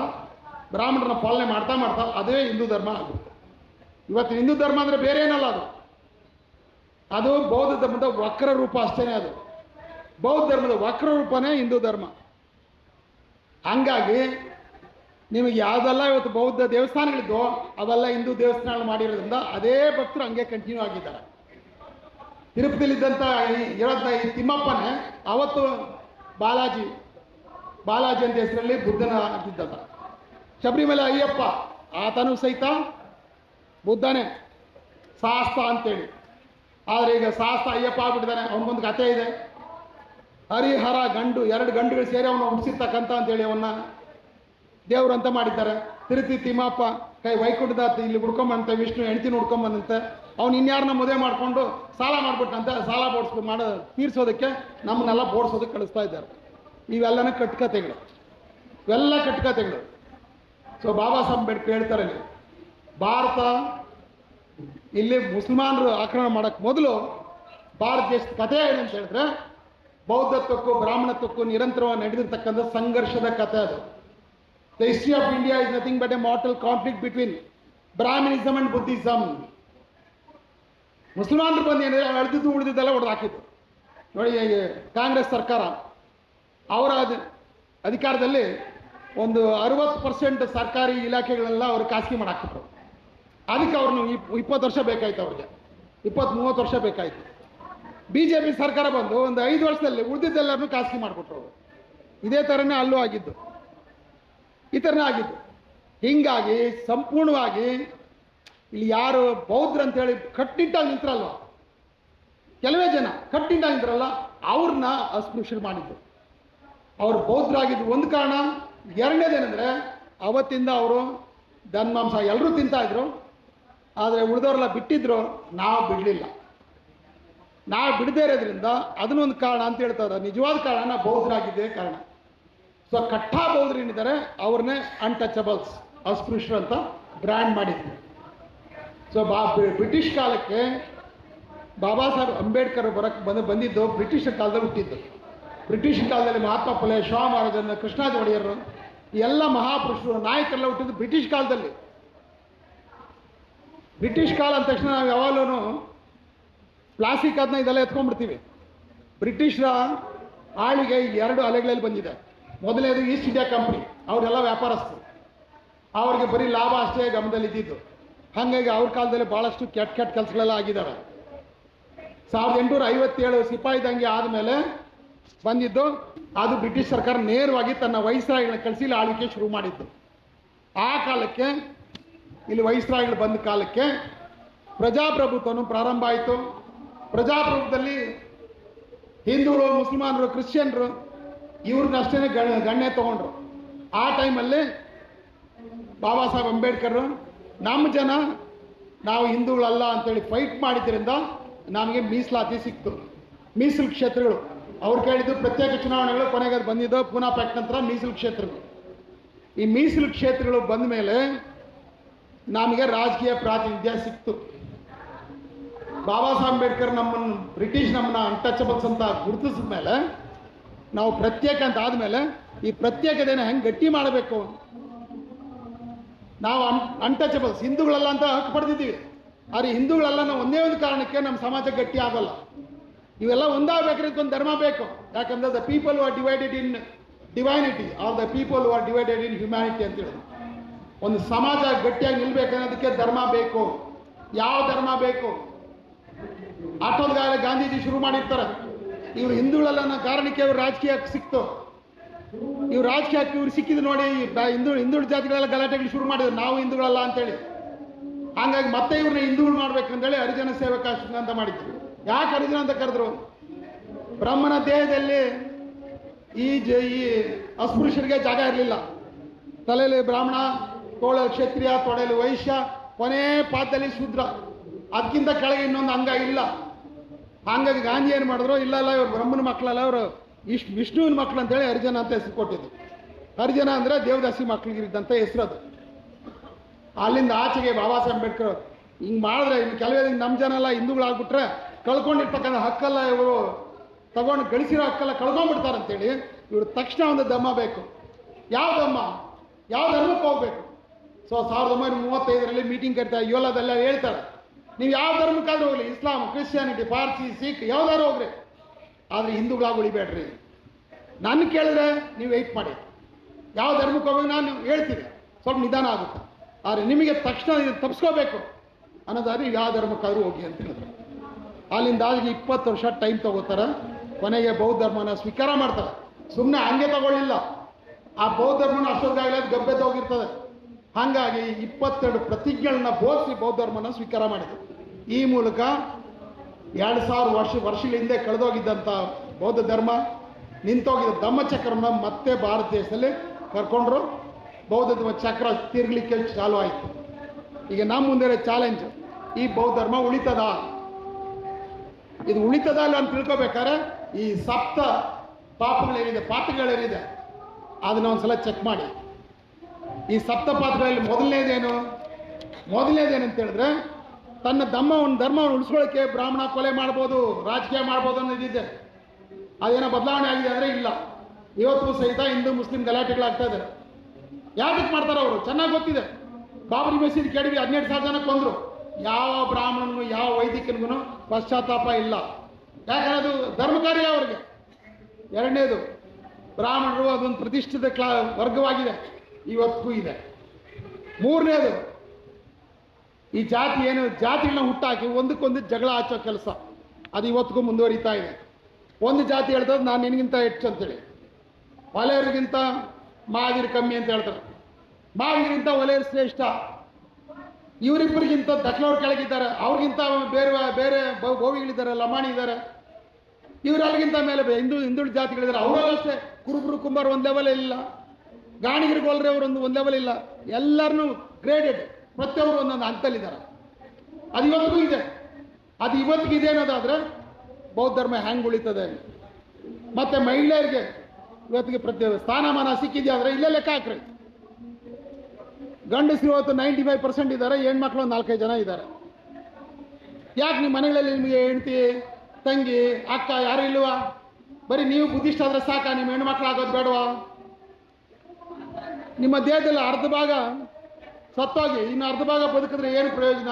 ಬ್ರಾಹ್ಮಣರನ್ನ ಪಾಲನೆ ಮಾಡ್ತಾ ಅದೇ ಹಿಂದೂ ಧರ್ಮ ಆಗುತ್ತೆ. ಇವತ್ತು ಹಿಂದೂ ಧರ್ಮ ಅಂದರೆ ಬೇರೆ ಏನಲ್ಲ, ಅದು ಬೌದ್ಧ ಧರ್ಮದ ವಕ್ರ ರೂಪ ಅಷ್ಟೇ. ಅದು ಬೌದ್ಧ ಧರ್ಮದ ವಕ್ರ ರೂಪನೇ ಹಿಂದೂ ಧರ್ಮ. ಹಂಗಾಗಿ ನಿಮಗೆ ಯಾವುದೆಲ್ಲ ಇವತ್ತು ಬೌದ್ಧ ದೇವಸ್ಥಾನಗಳಿದ್ದೋ ಅವೆಲ್ಲ ಹಿಂದೂ ದೇವಸ್ಥಾನಗಳು ಮಾಡಿರೋದ್ರಿಂದ ಅದೇ ಭಕ್ತರು ಹಂಗೆ ಕಂಟಿನ್ಯೂ ಆಗಿದ್ದಾರೆ. ತಿರುಪತಿಲಿದ್ದಂಥ ಈ ತಿಮ್ಮಪ್ಪನೇ ಅವತ್ತು ಬಾಲಾಜಿ ಅಂತ ಹೆಸರಲ್ಲಿ ಬುದ್ಧನ ಆಗಿದ್ದ. ಶಬರಿಮಲೆ ಅಯ್ಯಪ್ಪ ಆತನೂ ಸಹಿತ ಬುದ್ಧನೇ, ಶಾಸ್ತ ಅಂತೇಳಿ. ಆದರೆ ಈಗ ಶಾಸ್ತ ಅಯ್ಯಪ್ಪ ಆಗ್ಬಿಟ್ಟಿದ್ದಾನೆ. ಅವನಿಗೊಂದು ಕಥೆ ಇದೆ. ಹರಿಹರ ಎರಡು ಗಂಡುಗಳು ಸೇರಿ ಅವನ್ನ ಹುಟ್ಟಿಸಿರ್ತಕ್ಕಂಥ ಅಂತೇಳಿ ಅವನ್ನ ದೇವರು ಅಂತ ಮಾಡಿದ್ದಾರೆ. ತಿರುತಿ ತಿಮ್ಮಪ್ಪ ವೈಕುಂಠದ ಇಲ್ಲಿ ಹುಡ್ಕೊಂಬಂತೆ, ವಿಷ್ಣು ಹೆಂಡ್ತಿನ ಹುಡ್ಕೊಂಬಂದಂತೆ. ಅವ್ನು ಇನ್ಯಾರನ್ನ ಮದುವೆ ಮಾಡಿಕೊಂಡು ಸಾಲ ಮಾಡ್ಬಿಟ್ಟಂತೆ. ಸಾಲ ತೀರಿಸೋದಕ್ಕೆ ನಮ್ಮನ್ನೆಲ್ಲ ಬೋಡ್ಸೋದಕ್ಕೆ ಕಳಿಸ್ತಾ ಇದ್ದಾರೆ. ಇವೆಲ್ಲನೂ ಕಟ್ಟುಕತೆಗಳು, ಇವೆಲ್ಲ ಕಟ್ಟುಕತೆಗಳು. ಸೊ ಬಾಬಾ ಸಾಹೇಬ್ ಅಂಬೇಡ್ಕರ್ ಹೇಳ್ತಾರೆ, ಭಾರತ ಇಲ್ಲಿ ಮುಸಲ್ಮಾನರು ಆಕ್ರಮಣ ಮಾಡೋಕ್ಕೆ ಮೊದಲು ಭಾರತ ದೇಶದ ಕಥೆ ಏನು ಅಂತ ಹೇಳಿದ್ರೆ, ಬೌದ್ಧತ್ವಕ್ಕೂ ಬ್ರಾಹ್ಮಣತ್ವಕ್ಕೂ ನಿರಂತರವಾಗಿ ನಡೆದಿರ್ತಕ್ಕಂಥ ಸಂಘರ್ಷದ ಕಥೆ ಅದು. The history of India is nothing but a mortal conflict between Brahminism and Buddhism. ಮುಸಲ್ಮಾನರು ಬಂದು ಏನಿದೆ ಉಳಿದಿದ್ದೆಲ್ಲ ಹೊಡೆದು ಹಾಕಿದ್ರು. ನೋಡಿ, ಕಾಂಗ್ರೆಸ್ ಸರ್ಕಾರ ಅವರ ಅಧಿಕಾರದಲ್ಲಿ ಒಂದು 60% ಸರ್ಕಾರಿ ಇಲಾಖೆಗಳೆಲ್ಲ ಅವರು ಖಾಸಗಿ ಮಾಡಾಕ್ಬಿಟ್ರು. ಅದಕ್ಕೆ ಅವ್ರನ್ನು 20 ವರ್ಷ ಬೇಕಾಯ್ತು, ಅವ್ರಿಗೆ 20-30 ವರ್ಷ ಬೇಕಾಯಿತು. BJP ಸರ್ಕಾರ ಬಂದು ಒಂದು 5 ವರ್ಷದಲ್ಲಿ ಉಳಿದಿದ್ದೆಲ್ಲರನ್ನು ಖಾಸಗಿ ಮಾಡಿಬಿಟ್ರು. ಇದೇ ಥರನೇ ಅಲ್ಲೂ ಆಗಿದ್ದು, ಈ ಥರನೇ ಆಗಿದ್ದು. ಹೀಗಾಗಿ ಸಂಪೂರ್ಣವಾಗಿ ಇಲ್ಲಿ ಯಾರು ಬೌದ್ಧರು ಅಂತೇಳಿ ಕಟ್ಟಿಟ್ಟಾಗಿ ನಿಂತರಲ್ವ, ಕೆಲವೇ ಜನ ಕಟ್ಟಿಟ್ಟಾಗಿ ನಿಂತರಲ್ಲ, ಅವ್ರನ್ನ ಅಸ್ಪೃಶ್ಯರು ಮಾಡಿದ್ದು. ಅವರು ಬೌದ್ಧರಾಗಿದ್ದು ಒಂದು ಕಾರಣ. ಎರಡನೇದೇನೆಂದರೆ ಅವತ್ತಿಂದ ಅವರು ಧನ್ಮಾಂಸ ಎಲ್ಲರೂ ತಿಂತಾಯಿದ್ರು, ಆದರೆ ಉಳಿದವರೆಲ್ಲ ಬಿಟ್ಟಿದ್ರು, ನಾವು ಬಿಡಲಿಲ್ಲ. ನಾವು ಬಿಡದೇ ಇರೋದ್ರಿಂದ ಅದನ್ನೊಂದು ಕಾರಣ ಅಂತ ಹೇಳ್ತಾರೆ. ನಿಜವಾದ ಕಾರಣ ಬೌದ್ಧರಾಗಿದ್ದೇ ಕಾರಣ. ಸೊ ಕಟ್ಟಾ ಬೌದ್ಧರು ಏನಿದ್ದಾರೆ ಅವ್ರನ್ನೇ ಅನ್ಟಚಬಲ್ಸ್, ಅಸ್ಪೃಶ್ಯರು ಅಂತ ಬ್ರ್ಯಾಂಡ್ ಮಾಡಿದ್ರು. ಸೊ ಬ್ರಿಟಿಷ್ ಕಾಲಕ್ಕೆ ಬಾಬಾ ಸಾಹೇಬ್ ಅಂಬೇಡ್ಕರ್ ಬಂದಿದ್ದು ಬ್ರಿಟಿಷ್ ಕಾಲದಲ್ಲಿ ಹುಟ್ಟಿದ್ದು. ಬ್ರಿಟಿಷ್ ಕಾಲದಲ್ಲಿ ಮಹಾತ್ಮ ಫುಲೆ, ಶಾ ಮಹಾರಾಜನ, ಕೃಷ್ಣಾಜ ಒಡೆಯರು, ಎಲ್ಲ ಮಹಾಪುರುಷರು ನಾಯಕರೆಲ್ಲ ಹುಟ್ಟಿದ್ದು ಬ್ರಿಟಿಷ್ ಕಾಲದಲ್ಲಿ. ಬ್ರಿಟಿಷ್ ಕಾಲ ಅಂದ ತಕ್ಷಣ ನಾವು ಯಾವಾಗಲೂ ಪ್ಲಾಸ್ಟಿಕ್ ಅದನ್ನ ಇದೆಲ್ಲ ಎತ್ಕೊಂಡ್ಬಿಡ್ತೀವಿ. ಬ್ರಿಟಿಷರ ಆಳಿಗೆ 2 ಅಲೆಗಳಲ್ಲಿ ಬಂದಿದೆ. ಮೊದಲನೇದು ಈಸ್ಟ್ ಇಂಡಿಯಾ ಕಂಪ್ನಿ, ಅವರೆಲ್ಲ ವ್ಯಾಪಾರಸ್ಥರು. ಅವ್ರಿಗೆ ಬರೀ ಲಾಭ ಅಷ್ಟೇ ಗಮನದಲ್ಲಿ ಇದ್ದಿದ್ದು. ಹಾಗಾಗಿ ಅವ್ರ ಕಾಲದಲ್ಲಿ ಭಾಳಷ್ಟು ಕೆಟ್ಟ ಕೆಟ್ಟ ಕೆಲಸಗಳೆಲ್ಲ ಆಗಿದ್ದಾವೆ. 1857 ಸಿಪಾಯಿ ದಂಗೆ ಆದಮೇಲೆ ಬಂದಿದ್ದು ಅದು ಬ್ರಿಟಿಷ್ ಸರ್ಕಾರ ನೇರವಾಗಿ ತನ್ನ ವೈಸ್ರಾಯ್ಗಳನ್ನ ಕಳಿಸಿ ಇಲ್ಲಿ ಆಳ್ವಿಕೆ ಶುರು ಮಾಡಿದ್ದು. ಆ ಕಾಲಕ್ಕೆ ಇಲ್ಲಿ ವೈಸ್ರಾಯ್ಗಳು ಬಂದ ಕಾಲಕ್ಕೆ ಪ್ರಜಾಪ್ರಭುತ್ವನು ಪ್ರಾರಂಭ ಆಯಿತು. ಪ್ರಜಾಪ್ರಭುತ್ವದಲ್ಲಿ ಹಿಂದೂಗಳು, ಮುಸಲ್ಮಾನರು, ಕ್ರಿಶ್ಚಿಯನ್ರು ಇವ್ರನ್ನಷ್ಟೇ ಗಣ್ಯ ತಗೊಂಡ್ರು. ಆ ಟೈಮಲ್ಲಿ ಬಾಬಾ ಸಾಹೇಬ್ ಅಂಬೇಡ್ಕರ್ ನಮ್ಮ ಜನ ನಾವು ಹಿಂದೂಗಳಲ್ಲ ಅಂತೇಳಿ ಫೈಟ್ ಮಾಡಿದ್ರಿಂದ ನಮಗೆ ಮೀಸಲಾತಿ ಸಿಕ್ತು. ಮೀಸಲು ಕ್ಷೇತ್ರಗಳು ಅವ್ರು ಕೇಳಿದ್ದು ಪ್ರತ್ಯೇಕ ಚುನಾವಣೆಗಳು, ಕೊನೆಗೆ ಅದು ಬಂದಿದ್ದು ಪೂನಾ ಪ್ಯಾಕ್ಟ್ ನಂತರ ಮೀಸಲು ಕ್ಷೇತ್ರಗಳು. ಈ ಮೀಸಲು ಕ್ಷೇತ್ರಗಳು ಬಂದ ಮೇಲೆ ನಮಗೆ ರಾಜಕೀಯ ಪ್ರಾತಿನಿಧ್ಯ ಸಿಕ್ತು. ಬಾಬಾ ಸಾಹೇಬ್ ಅಂಬೇಡ್ಕರ್ ನಮ್ಮನ್ನು ಬ್ರಿಟಿಷ್ ನಮ್ಮನ್ನ ಅನ್ಟಚಬಲ್ಸ್ ಅಂತ ಗುರುತಿಸಿದ ಮೇಲೆ ನಾವು ಪ್ರತ್ಯೇಕ ಅಂತ ಆದಮೇಲೆ ಈ ಪ್ರತ್ಯೇಕತೆಯನ್ನು ಹೆಂಗೆ ಗಟ್ಟಿ ಮಾಡಬೇಕು, ನಾವು ಅನ್ಟಚಬಲ್ಸ್ ಹಿಂದೂಗಳಲ್ಲ ಅಂತ ಹಕ್ಕು ಪಡೆದಿದ್ದೀವಿ. ಆದರೆ ಹಿಂದೂಗಳೆಲ್ಲ ನಾವು ಒಂದೇ ಒಂದು ಕಾರಣಕ್ಕೆ ನಮ್ಮ ಸಮಾಜ ಗಟ್ಟಿ ಆಗೋಲ್ಲ. ಇವೆಲ್ಲ ಒಂದಾಗಬೇಕಾದ್ರೆ ಒಂದು ಧರ್ಮ ಬೇಕು. ಯಾಕಂದರೆ the people are divided in divinity are the people are divided in humanity ಅಂತೇಳಿ ಒಂದು ಸಮಾಜ ಗಟ್ಟಿಯಾಗಿ ನಿಲ್ಬೇಕನ್ನೋದಕ್ಕೆ ಧರ್ಮ ಬೇಕು. ಯಾವ ಧರ್ಮ ಬೇಕು? ಆಟೋದ್ಗಾಲ ಗಾಂಧೀಜಿ ಶುರು ಮಾಡಿರ್ತಾರೆ. ಇವರು ಹಿಂದೂಗಳೆಲ್ಲ ಅನ್ನೋ ಕಾರಣಕ್ಕೆ ಇವ್ರು ರಾಜಕೀಯಕ್ಕೆ ಸಿಕ್ತು. ಇವ್ರು ರಾಜಕೀಯಕ್ಕೆ ಇವ್ರು ಸಿಕ್ಕಿದ್ದು ನೋಡಿ ಹಿಂದೂ ಜಾತಿಗಳೆಲ್ಲ ಗಲಾಟೆಗಳು ಶುರು ಮಾಡಿದ್ರು, ನಾವು ಹಿಂದೂಗಳಲ್ಲ ಅಂತೇಳಿ. ಹಾಗಾಗಿ ಮತ್ತೆ ಇವ್ರನ್ನ ಹಿಂದೂಗಳು ಮಾಡ್ಬೇಕಂತೇಳಿ ಹರಿಜನ ಸೇವಕ ಅಂತ ಮಾಡಿದ್ರು. ಯಾಕೆ ಹರಿಜನ ಅಂತ ಕರೆದ್ರು? ಬ್ರಹ್ಮನ ದೇಹದಲ್ಲಿ ಈ ಅಸ್ಪೃಶ್ಯರಿಗೆ ಜಾಗ ಇರಲಿಲ್ಲ. ತಲೆಯಲ್ಲಿ ಬ್ರಾಹ್ಮಣ, ತೋಳಲ್ಲಿ ಕ್ಷತ್ರಿಯ, ತೊಡೆಯಲ್ಲಿ ವೈಶ್ಯ, ಕೊನೆ ಪಾದದಲ್ಲಿ ಶೂದ್ರ, ಅದಕ್ಕಿಂತ ಕೆಳಗೆ ಇನ್ನೊಂದು ಅಂಗ ಇಲ್ಲ. ಹಾಗಾಗಿ ಗಾಂಧಿ ಏನು ಮಾಡಿದ್ರು, ಇಲ್ಲ ಇವ್ರು ಬ್ರಹ್ಮನ ಮಕ್ಕಳಲ್ಲ, ಅವರು ವಿಷ್ಣುವಿನ ಮಕ್ಕಳು ಅಂತೇಳಿ ಹರಿಜನ ಅಂತ ಹೆಸರು ಕೊಟ್ಟಿದ್ದು. ಹರಿಜನ ಅಂದರೆ ದೇವದಾಸಿ ಮಕ್ಕಳಿಗಿದ್ದಂಥ ಹೆಸರು ಅದು. ಅಲ್ಲಿಂದ ಆಚೆಗೆ ಬಾಬಾ ಸಾಹೇಬ್ ಅಂಬೇಡ್ಕರ್ ಹಿಂಗೆ ಮಾಡಿದ್ರೆ ಇನ್ನು ಕೆಲವೇ ನಮ್ಮ ಜನ ಎಲ್ಲ ಹಿಂದೂಗಳಾಗ್ಬಿಟ್ರೆ ಕಳ್ಕೊಂಡಿರ್ತಕ್ಕಂಥ ಹಕ್ಕಲ್ಲ ಇವರು ತಗೊಂಡು ಗಳಿಸಿರೋ ಹಕ್ಕಲ್ಲ ಕಳ್ಕೊಂಡ್ಬಿಡ್ತಾರಂತೇಳಿ ಇವರು ತಕ್ಷಣ ಒಂದು ಧಮ್ಮ ಬೇಕು. ಯಾವ ಧಮ್ಮ? ಯಾವ ಧರ್ಮಕ್ಕೆ ಹೋಗ್ಬೇಕು? ಸೊ 1935 ಮೀಟಿಂಗ್ ಕರಿತಾರೆ, ಯೋಲಾದೆಲ್ಲ ಹೇಳ್ತಾರೆ, ನೀವು ಯಾವ ಧರ್ಮಕ್ಕಾದ್ರೂ ಹೋಗಲಿ, ಇಸ್ಲಾಂ, ಕ್ರಿಶ್ಚಿಯಾನಿಟಿ, ಪಾರ್ಸಿ, ಸಿಖ್ ಯಾವ್ದಾದ್ರು ಹೋಗ್ರಿ, ಆದರೆ ಹಿಂದೂಗಳಾಗಿ ಉಳಿಬೇಡ್ರಿ. ನನ್ನ ಕೇಳಿದ್ರೆ ನೀವು ವೆಯ್ಟ್ ಮಾಡಿ, ಯಾವ ಧರ್ಮಕ್ಕೆ ಹೋಗಿ ನಾನು ಹೇಳ್ತೀನಿ, ಸ್ವಲ್ಪ ನಿಧಾನ ಆಗುತ್ತೆ. ಆದರೆ ನಿಮಗೆ ತಕ್ಷಣ ಇದು ತಪ್ಪಿಸ್ಕೋಬೇಕು ಅನ್ನೋದಾದ್ರೆ ನೀವು ಯಾವ ಧರ್ಮಕ್ಕಾದ್ರೂ ಹೋಗಿ ಅಂತ ಹೇಳಿದ್ರು. ಅಲ್ಲಿಂದ 20 ವರ್ಷ ಟೈಮ್ ತಗೋತಾರೆ. ಕೊನೆಗೆ ಬೌದ್ಧ ಧರ್ಮನ ಸ್ವೀಕಾರ ಮಾಡ್ತಾರೆ. ಸುಮ್ಮನೆ ಹಂಗೆ ತಗೊಳ್ಳಿಲ್ಲ, ಆ ಬೌದ್ಧ ಧರ್ಮನ ಅಷ್ಟೊಂದಾಗಲೇ ಗಬ್ಬೆದ್ದು ಹೋಗಿರ್ತದೆ. ಹಾಗಾಗಿ 22 ಪ್ರತಿಜ್ಞೆಗಳನ್ನ ಬೋಧಿಸಿ ಬೌದ್ಧ ಧರ್ಮನ ಸ್ವೀಕಾರ ಮಾಡಿದ್ರು. ಈ ಮೂಲಕ 2000 ವರ್ಷಗಳ ಹಿಂದೆ ಕಳೆದೋಗಿದ್ದಂಥ ಬೌದ್ಧ ಧರ್ಮ ನಿಂತೋಗಿದ್ದ ಧಮ್ಮಚಕ್ರನ ಮತ್ತೆ ಭಾರತ ದೇಶದಲ್ಲಿ ಕರ್ಕೊಂಡ್ರು. ಬೌದ್ಧ ಧರ್ಮ ಚಕ್ರ ತಿರ್ಗಲಿಕ್ಕೆ ಚಾಲು ಆಯಿತು. ಈಗ ನಮ್ಮ ಮುಂದೆ ಚಾಲೆಂಜ್, ಈ ಬೌದ್ಧ ಧರ್ಮ ಉಳಿತದ? ಇದು ಉಳಿತದ ಇಲ್ಲ ಅಂತ ತಿಳ್ಕೊಬೇಕಾದ್ರೆ ಈ ಸಪ್ತ ಪಾಪಗಳೇನಿದೆ, ಪಾಠಗಳೇನಿದೆ ಅದನ್ನ ಒಂದ್ಸಲ ಚೆಕ್ ಮಾಡಿ. ಈ ಸಪ್ತ ಪಾಠಗಳಲ್ಲಿ ಮೊದಲನೇದೇನಂತ ಹೇಳಿದ್ರೆ, ತನ್ನ ಧರ್ಮವನ್ನು ಉಳಿಸ್ಕೊಳ್ಳೋಕ್ಕೆ ಬ್ರಾಹ್ಮಣ ಕೊಲೆ ಮಾಡ್ಬೋದು, ರಾಜಕೀಯ ಮಾಡ್ಬೋದು ಅನ್ನೋದಿದೆ. ಅದೇನೋ ಬದಲಾವಣೆ ಆಗಿದೆ ಅಂದರೆ ಇಲ್ಲ. ಇವತ್ತು ಸಹಿತ ಹಿಂದೂ ಮುಸ್ಲಿಂ ಗಲಾಟೆಗಳಾಗ್ತಾ ಇದೆ. ಯಾವ್ದಕ್ಕೆ ಮಾಡ್ತಾರೆ ಅವರು? ಚೆನ್ನಾಗಿ ಗೊತ್ತಿದೆ. ಬಾಬರಿ ಮಸೀದಿ ಕೆಡವಿ 12,000 ಜನ ಕೊಂದ್ರು. ಯಾವ ಬ್ರಾಹ್ಮಣನಿಗೂ ಯಾವ ವೈದಿಕನಿಗೂ ಪಶ್ಚಾತ್ತಾಪ ಇಲ್ಲ. ಯಾಕಂದ್ರೆ ಅದು ಧರ್ಮಕಾರ್ಯ ಅವ್ರಿಗೆ. ಎರಡನೇದು, ಬ್ರಾಹ್ಮಣರು ಅದೊಂದು ಪ್ರತಿಷ್ಠಿತ ವರ್ಗವಾಗಿದೆ, ಇವತ್ತಿಗೂ ಇದೆ. ಮೂರನೇದು, ಈ ಜಾತಿಗಳನ್ನ ಹುಟ್ಟಾಕಿ ಒಂದಕ್ಕೊಂದು ಜಗಳ ಹಚ್ಚೋ ಕೆಲಸ ಅದು ಇವತ್ತಿಗೂ ಮುಂದುವರಿತಾ ಇದೆ. ಒಂದು ಜಾತಿ ಹೇಳ್ತದೆ ನಾನು ನಿನಗಿಂತ ಹೆಚ್ಚು ಅಂತೇಳಿ, ಒಲೆಯರಿಗಿಂತ ಮಾದಿರು ಕಮ್ಮಿ ಅಂತ ಹೇಳ್ತಾರೆ, ಮಾದಿರಿಗಿಂತ ಒಲೆಯರು ಶ್ರೇಷ್ಠ, ಇವರಿಬ್ಬರಿಗಿಂತ ದಕ್ಷಿಣವ್ರು ಕೆಳಗಿದ್ದಾರೆ, ಅವ್ರಿಗಿಂತ ಬೇರೆ ಗೋವಿಗಳಿದ್ದಾರೆ, ಲಮಾಣಿ ಇದ್ದಾರೆ, ಇವರಲ್ಲಿಗಿಂತ ಮೇಲೆ ಹಿಂದೂ ಜಾತಿಗಳಿದ್ದಾರೆ, ಅವರಲ್ಲಷ್ಟೇ ಕುರುಬರು ಕುಂಬಾರ ಒಂದು ಲೆವೆಲ್ ಇಲ್ಲ, ಗಾಣಿಗರು ಗೋಲ್ರೆ ಅವರು ಒಂದು ಲೆವೆಲ್ ಇಲ್ಲ, ಎಲ್ಲರನ್ನೂ ಗ್ರೇಡೆಡ್, ಪ್ರತಿಯೊಬ್ಬರು ಒಂದೊಂದು ಹಂತಲ್ಲಿದ್ದಾರೆ. ಅದು ಇವತ್ತಿಗೂ ಇದೆ. ಅದು ಇವತ್ತಿಗಿದೆ ಅನ್ನೋದಾದರೆ ಬೌದ್ಧ ಧರ್ಮ ಹ್ಯಾಂಗ್ ಉಳಿತದೆ? ಮತ್ತು ಮಹಿಳೆಯರಿಗೆ ಇವತ್ತಿಗೆ ಸ್ಥಾನಮಾನ ಸಿಕ್ಕಿದೆ ಆದರೆ ಇಲ್ಲೇ ಲೆಕ್ಕ ಹಾಕ್ರಿ. ಗಂಡಸರು ಇವತ್ತು 95% ಇದ್ದಾರೆ, ಹೆಣ್ಮಕ್ಳು 4-5 ಜನ ಇದ್ದಾರೆ. ಯಾಕೆ ನಿಮ್ಮ ಮನೆಗಳಲ್ಲಿ ನಿಮಗೆ ಹೆಂಡತಿ, ತಂಗಿ, ಅಕ್ಕ ಯಾರು ಇಲ್ವಾ? ಬರೀ ನೀವು ಬುದ್ಧಿಸ್ಟ್ ಆದರೆ ಸಾಕ, ನಿಮ್ಮ ಹೆಣ್ಮಕ್ಳು ಆಗೋದು ಬೇಡವಾ? ನಿಮ್ಮ ದೇಹದಲ್ಲಿ ಅರ್ಧ ಭಾಗ ಸತ್ತೋಗಿ ಇನ್ನು ಅರ್ಧ ಭಾಗ ಬದುಕಿದ್ರೆ ಏನು ಪ್ರಯೋಜನ?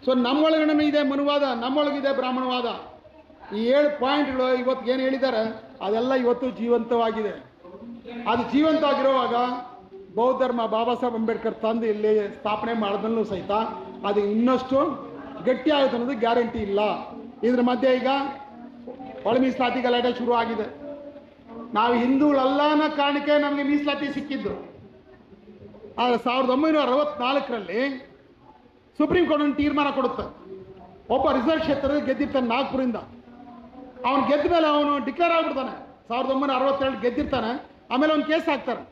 ಸೊ ನಮ್ಮೊಳಗಡೆ ಇದೆ ಮನುವಾದ, ನಮ್ಮೊಳಗಿದೆ ಬ್ರಾಹ್ಮಣವಾದ. ಈ 7 ಪಾಯಿಂಟ್ಗಳು ಇವತ್ತು ಏನು ಹೇಳಿದ್ದಾರೆ ಅದೆಲ್ಲ ಇವತ್ತು ಜೀವಂತವಾಗಿದೆ. ಅದು ಜೀವಂತವಾಗಿರುವಾಗ ಬೌದ್ಧ ಧರ್ಮ ಬಾಬಾ ಸಾಹೇಬ್ ಅಂಬೇಡ್ಕರ್ ತಂದು ಇಲ್ಲಿ ಸ್ಥಾಪನೆ ಮಾಡಿದ್ರೂ ಸಹಿತ ಅದು ಇನ್ನಷ್ಟು ಗಟ್ಟಿಯಾಗುತ್ತೆ ಅನ್ನೋದು ಗ್ಯಾರಂಟಿ ಇಲ್ಲ. ಇದ್ರ ಮಧ್ಯೆ ಈಗ ಒಳ ಮೀಸಲಾತಿ ಗಲಾಟೆ ಶುರು ಆಗಿದೆ. ನಾವು ಹಿಂದೂಗಳಲ್ಲ ಅನ್ನೋ ಕಾರಣಕ್ಕೆ ನಮಗೆ ಮೀಸಲಾತಿ ಸಿಕ್ಕಿದ್ದು. ಆದರೆ 1964ರಲ್ಲಿ ಸುಪ್ರೀಂ ಕೋರ್ಟ್ ಒಂದು ತೀರ್ಮಾನ ಕೊಡುತ್ತೆ. ಒಬ್ಬ ರಿಸರ್ವ್ ಕ್ಷೇತ್ರದಲ್ಲಿ ಗೆದ್ದಿರ್ತಾನೆ ನಾಗ್ಪುರಿಂದ. ಅವನು ಗೆದ್ದ ಮೇಲೆ ಅವನು ಡಿಕ್ಲೇರ್ ಆಗಿಬಿಡ್ತಾನೆ. 1962 ಗೆದ್ದಿರ್ತಾನೆ. ಆಮೇಲೆ ಅವ್ನು ಕೇಸ್ ಹಾಕ್ತಾರೆ,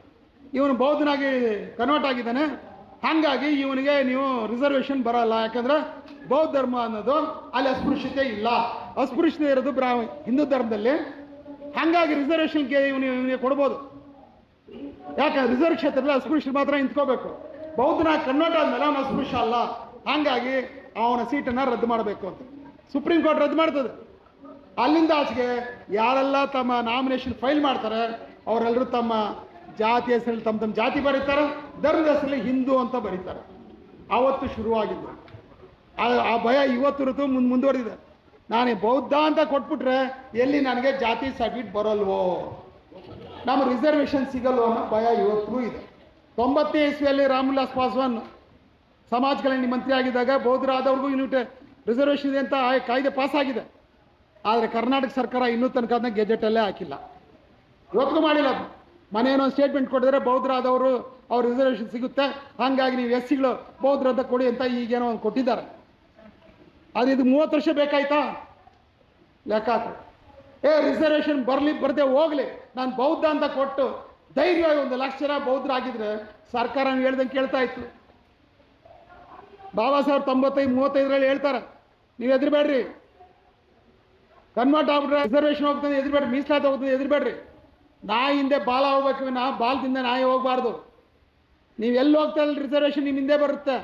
ಇವನು ಬೌದ್ಧನಾಗಿ ಕನ್ವರ್ಟ್ ಆಗಿದ್ದಾನೆ, ಹಾಗಾಗಿ ಇವನಿಗೆ ನೀವು ರಿಸರ್ವೇಷನ್ ಬರೋಲ್ಲ. ಯಾಕಂದರೆ ಬೌದ್ಧ ಧರ್ಮ ಅನ್ನೋದು ಅಲ್ಲಿ ಅಸ್ಪೃಶ್ಯತೆ ಇಲ್ಲ, ಅಸ್ಪೃಶ್ಯತೆ ಇರೋದು ಹಿಂದೂ ಧರ್ಮದಲ್ಲಿ. ಹಾಗಾಗಿ ರಿಸರ್ವೇಷನ್ಗೆ ಇವನಿಗೆ ಕೊಡ್ಬೋದು. ಯಾಕಂದ್ರೆ ರಿಸರ್ವ್ ಕ್ಷೇತ್ರದಲ್ಲಿ ಅಸ್ಪೃಶ್ಯರು ಮಾತ್ರ ನಿಂತ್ಕೋಬೇಕು. ಬೌದ್ಧನಾಗಿ ಕನ್ವರ್ಟ್ ಆದಮೇಲೆ ಅವನು ಅಸ್ಪೃಶ್ಯ ಅಲ್ಲ, ಹಾಗಾಗಿ ಅವನ ಸೀಟನ್ನು ರದ್ದು ಮಾಡಬೇಕು ಅಂತ ಸುಪ್ರೀಂ ಕೋರ್ಟ್ ರದ್ದು ಮಾಡ್ತದೆ. ಅಲ್ಲಿಂದ ಆಚೆಗೆ ಯಾರೆಲ್ಲ ತಮ್ಮ ನಾಮಿನೇಷನ್ ಫೈಲ್ ಮಾಡ್ತಾರೆ ಅವರೆಲ್ಲರೂ ತಮ್ಮ ಜಾತಿ ಹೆಸರಲ್ಲಿ ತಮ್ಮ ಜಾತಿ ಬರೀತಾರೆ, ಧರ್ಮದ ಹೆಸರಲ್ಲಿ ಹಿಂದೂ ಅಂತ ಬರೀತಾರೆ. ಆವತ್ತು ಶುರುವಾಗಿದ್ದು ಆ ಭಯ ಇವತ್ತು ಮುಂದುವರೆದಿದೆ. ನಾನು ಬೌದ್ಧ ಅಂತ ಕೊಟ್ಬಿಟ್ರೆ ಎಲ್ಲಿ ನನಗೆ ಜಾತಿ ಸರ್ಟಿಫಿಕೇಟ್ ಬರೋಲ್ವೋ, ನಮ್ಮ ರಿಸರ್ವೇಷನ್ ಸಿಗಲ್ವೋ ಅನ್ನೋ ಭಯ ಇವತ್ತು ಇದೆ. 90ನೇ ಇಸ್ವಿಯಲ್ಲಿ ರಾಮವಿಲಾಸ್ ಪಾಸ್ವಾನ್ ಸಮಾಜ ಕಲ್ಯಾಣ ಮಂತ್ರಿ ಆಗಿದ್ದಾಗ ಬೌದ್ಧರಾದವ್ರಿಗೂ ಯೂನಿಟ್ ರಿಸರ್ವೇಷನ್ ಇದೆ ಅಂತ ಕಾಯ್ದೆ ಪಾಸ್ ಆಗಿದೆ. ಆದರೆ ಕರ್ನಾಟಕ ಸರ್ಕಾರ ಇನ್ನೂ ತನಕ ಅದನ್ನ ಗೆಜೆಟಲ್ಲೇ ಹಾಕಿಲ್ಲ, ಇವತ್ತಿಗೂ ಮಾಡಿಲ್ಲ. ಮನೇನೋ ಸ್ಟೇಟ್ಮೆಂಟ್ ಕೊಟ್ಟಿದ್ರೆ ಬೌದ್ಧರಾದವರು ಅವ್ರ ರಿಸರ್ವೇಷನ್ ಸಿಗುತ್ತೆ, ಹಾಗಾಗಿ ನೀವು ಎಸ್ಸಿಗಳು ಬೌದ್ಧರಾದ ಕೊಡಿ ಅಂತ ಈಗೇನೋ ಒಂದು ಕೊಟ್ಟಿದ್ದಾರೆ. ಅದು ಇದು 30 ವರ್ಷ ಬೇಕಾಯ್ತಾ ಲೆಕ್ಕಾತ್ರ? ರಿಸರ್ವೇಷನ್ ಬರದೆ ಹೋಗಲಿ, ನಾನು ಬೌದ್ಧ ಅಂತ ಕೊಟ್ಟು ಧೈರ್ಯವಾಗಿ 1 ಲಕ್ಷ ಜನ ಬೌದ್ಧರಾಗಿದ್ರೆ ಸರ್ಕಾರ ಹೇಳ್ದಂಗೆ ಕೇಳ್ತಾ ಇತ್ತು. ಬಾಬಾ ಸಾಹೇಬ್ 35 ಹೇಳ್ತಾರೆ, ನೀವು ಎದುರುಬೇಡ್ರಿ, ಕನ್ವರ್ಟ್ ಆಗ್ಬಿಟ್ರೆ ರಿಸರ್ವೇಷನ್ ಹೋಗ್ತದೆ ಎದುರುಬೇಡ್ರಿ, ಮೀಸಲಾತಿ ಹೋಗ್ತದೆ ಎದುರುಬೇಡ್ರಿ. ನಾಯಿ ಹಿಂದೆ ಬಾಲ ಹೋಗ್ಬೇಕು, ಬಾಲದಿಂದ ನಾಯಿ ಹೋಗ್ಬಾರ್ದು. ನೀವು ಎಲ್ಲಿ ಹೋಗ್ತಾ ಇಲ್ಲ ರಿಸರ್ವೇಷನ್ ನಿಮ್ಮ ಹಿಂದೆ ಬರುತ್ತೆ.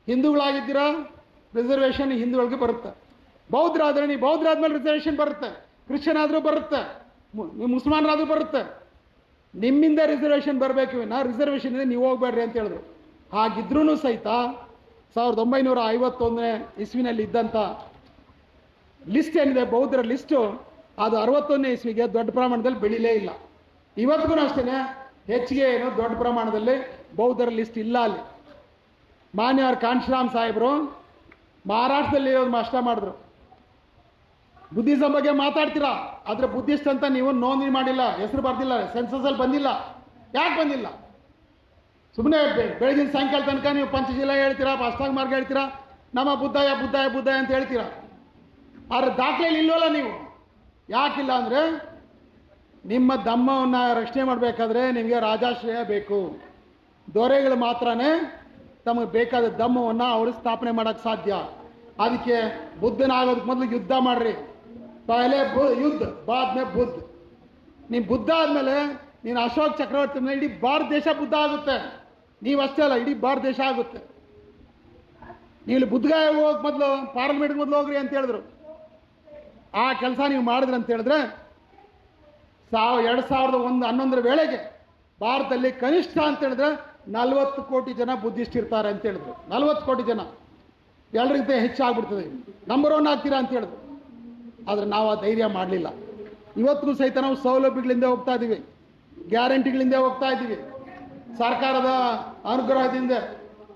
ಹಿಂದೂಗಳಾಗಿದ್ದೀರಾ, ರಿಸರ್ವೇಷನ್ ಹಿಂದೂಗಳಿಗೆ ಬರುತ್ತೆ. ಬೌದ್ಧರಾದರೆ ನೀವು ಬೌದ್ಧರಾದ್ಮೇಲೆ ರಿಸರ್ವೇಷನ್ ಬರುತ್ತೆ, ಕ್ರಿಶ್ಚಿಯನ್ ಆದರೂ ಬರುತ್ತೆ, ನೀವು ಮುಸ್ಲ್ಮಾನರಾದರೂ ಬರುತ್ತೆ. ನಿಮ್ಮಿಂದ ರಿಸರ್ವೇಷನ್ ಬರಬೇಕು, ರಿಸರ್ವೇಷನ್ ಇದೆ ನೀವು ಹೋಗ್ಬೇಡ್ರಿ ಅಂತ ಹೇಳಿದ್ರು. ಹಾಗಿದ್ರೂ ಸಹಿತ 1951ನೇ ಇಸ್ವಿನಲ್ಲಿ ಇದ್ದಂಥ ಲಿಸ್ಟ್ ಏನಿದೆ ಬೌದ್ಧರ ಲಿಸ್ಟು, ಅದು 61ನೇ ಇಸ್ವಿಗೆ ದೊಡ್ಡ ಪ್ರಮಾಣದಲ್ಲಿ ಬೆಳೀಲೇ ಇಲ್ಲ. ಇವತ್ತಿಗೂ ಅಷ್ಟೇ ಹೆಚ್ಚಿಗೆ ಏನು ದೊಡ್ಡ ಪ್ರಮಾಣದಲ್ಲಿ ಬೌದ್ಧರ ಲಿಸ್ಟ್ ಇಲ್ಲ ಅಲ್ಲಿ. ಮಾನ್ಯವ್ರ ಕಾಂಶಿರಾಮ್ ಸಾಹೇಬರು ಮಹಾರಾಷ್ಟ್ರದಲ್ಲಿ ಅಷ್ಟ ಮಾಡಿದ್ರು, ಬುದ್ಧಿಸಮ್ ಬಗ್ಗೆ ಮಾತಾಡ್ತೀರಾ, ಆದರೆ ಬುದ್ಧಿಸ್ಟ್ ಅಂತ ನೀವು ನೋಂದಣಿ ಮಾಡಿಲ್ಲ, ಹೆಸರು ಬರ್ದಿಲ್ಲ, ಸೆನ್ಸಸಲ್ಲಿ ಬಂದಿಲ್ಲ. ಯಾಕೆ ಬಂದಿಲ್ಲ? ಸುಮ್ಮನೆ ಬೆಳಗಿನ ಸಾಯಂಕಾಲ ತನಕ ನೀವು ಪಂಚಶೀಲ ಹೇಳ್ತೀರಾ, ಅಷ್ಟಾಂಗ ಮಾರ್ಗ ಹೇಳ್ತೀರಾ, ನಮ್ಮ ಬುದ್ಧಾಯ ಬುದ್ಧಾಯ ಬುದ್ಧಾಯ ಅಂತ ಹೇಳ್ತೀರಾ. ಆದರೆ ದಾಖಲೆಯಲ್ಲಿ ಇಲ್ವಲ್ಲ ನೀವು. ಯಾಕಿಲ್ಲ ಅಂದರೆ ನಿಮ್ಮ ಧಮ್ಮವನ್ನು ರಕ್ಷಣೆ ಮಾಡಬೇಕಾದ್ರೆ ನಿಮಗೆ ರಾಜಾಶ್ರಯ ಬೇಕು. ದೊರೆಗಳು ಮಾತ್ರನೇ ತಮಗೆ ಬೇಕಾದ ಧಮ್ಮವನ್ನು ಅವರು ಸ್ಥಾಪನೆ ಮಾಡೋಕ್ಕೆ ಸಾಧ್ಯ. ಅದಕ್ಕೆ ಬುದ್ಧನಾಗೋದಕ್ಕೆ ಮೊದಲು ಯುದ್ಧ ಮಾಡ್ರಿ. ಪಹಲೆ ಯುದ್ಧ ಬಾದ್ ಮೇ ಬುದ್ಧ. ನೀವು ಬುದ್ಧ ಆದಮೇಲೆ ನೀನು ಅಶೋಕ್ ಚಕ್ರವರ್ತಿ ಮೇಲೆ ಇಡೀ ಭಾರತ ದೇಶ ಬುದ್ಧ ಆಗುತ್ತೆ. ನೀವು ಅಷ್ಟೇ ಅಲ್ಲ, ಇಡೀ ಭಾರತ ದೇಶ ಆಗುತ್ತೆ. ನೀವು ಬುದ್ಧಗಾಯ ಹೋಗಿ ಮೊದಲು ಪಾರ್ಲಿಮೆಂಟ್ಗೆ ಮೊದಲು ಹೋಗ್ರಿ ಅಂತ ಹೇಳಿದ್ರು. ಆ ಕೆಲಸ ನೀವು ಮಾಡಿದ್ರಿ ಅಂತ ಹೇಳಿದ್ರೆ 2011 ವೇಳೆಗೆ ಭಾರತದಲ್ಲಿ ಕನಿಷ್ಠ ಅಂತ ಹೇಳಿದ್ರೆ 40 ಕೋಟಿ ಜನ ಬುದ್ಧಿಸ್ಟ್ ಇರ್ತಾರೆ ಅಂತ ಹೇಳಿದ್ರು. 40 ಕೋಟಿ ಜನ, ಎಲ್ಲರಿಗಿಂತ ಹೆಚ್ಚಾಗ್ಬಿಡ್ತದೆ, ನಂಬರ್ 1 ಆಗ್ತೀರಾ ಅಂತ ಹೇಳಿದ್ರು. ಆದರೆ ನಾವು ಆ ಧೈರ್ಯ ಮಾಡಲಿಲ್ಲ. ಇವತ್ತಿಗೂ ಸಹಿತ ನಾವು ಸೌಲಭ್ಯಗಳಿಂದ ಹೋಗ್ತಾ ಇದ್ದೀವಿ, ಗ್ಯಾರಂಟಿಗಳಿಂದ ಹೋಗ್ತಾ ಇದ್ದೀವಿ, ಸರ್ಕಾರದ ಅನುಗ್ರಹದಿಂದ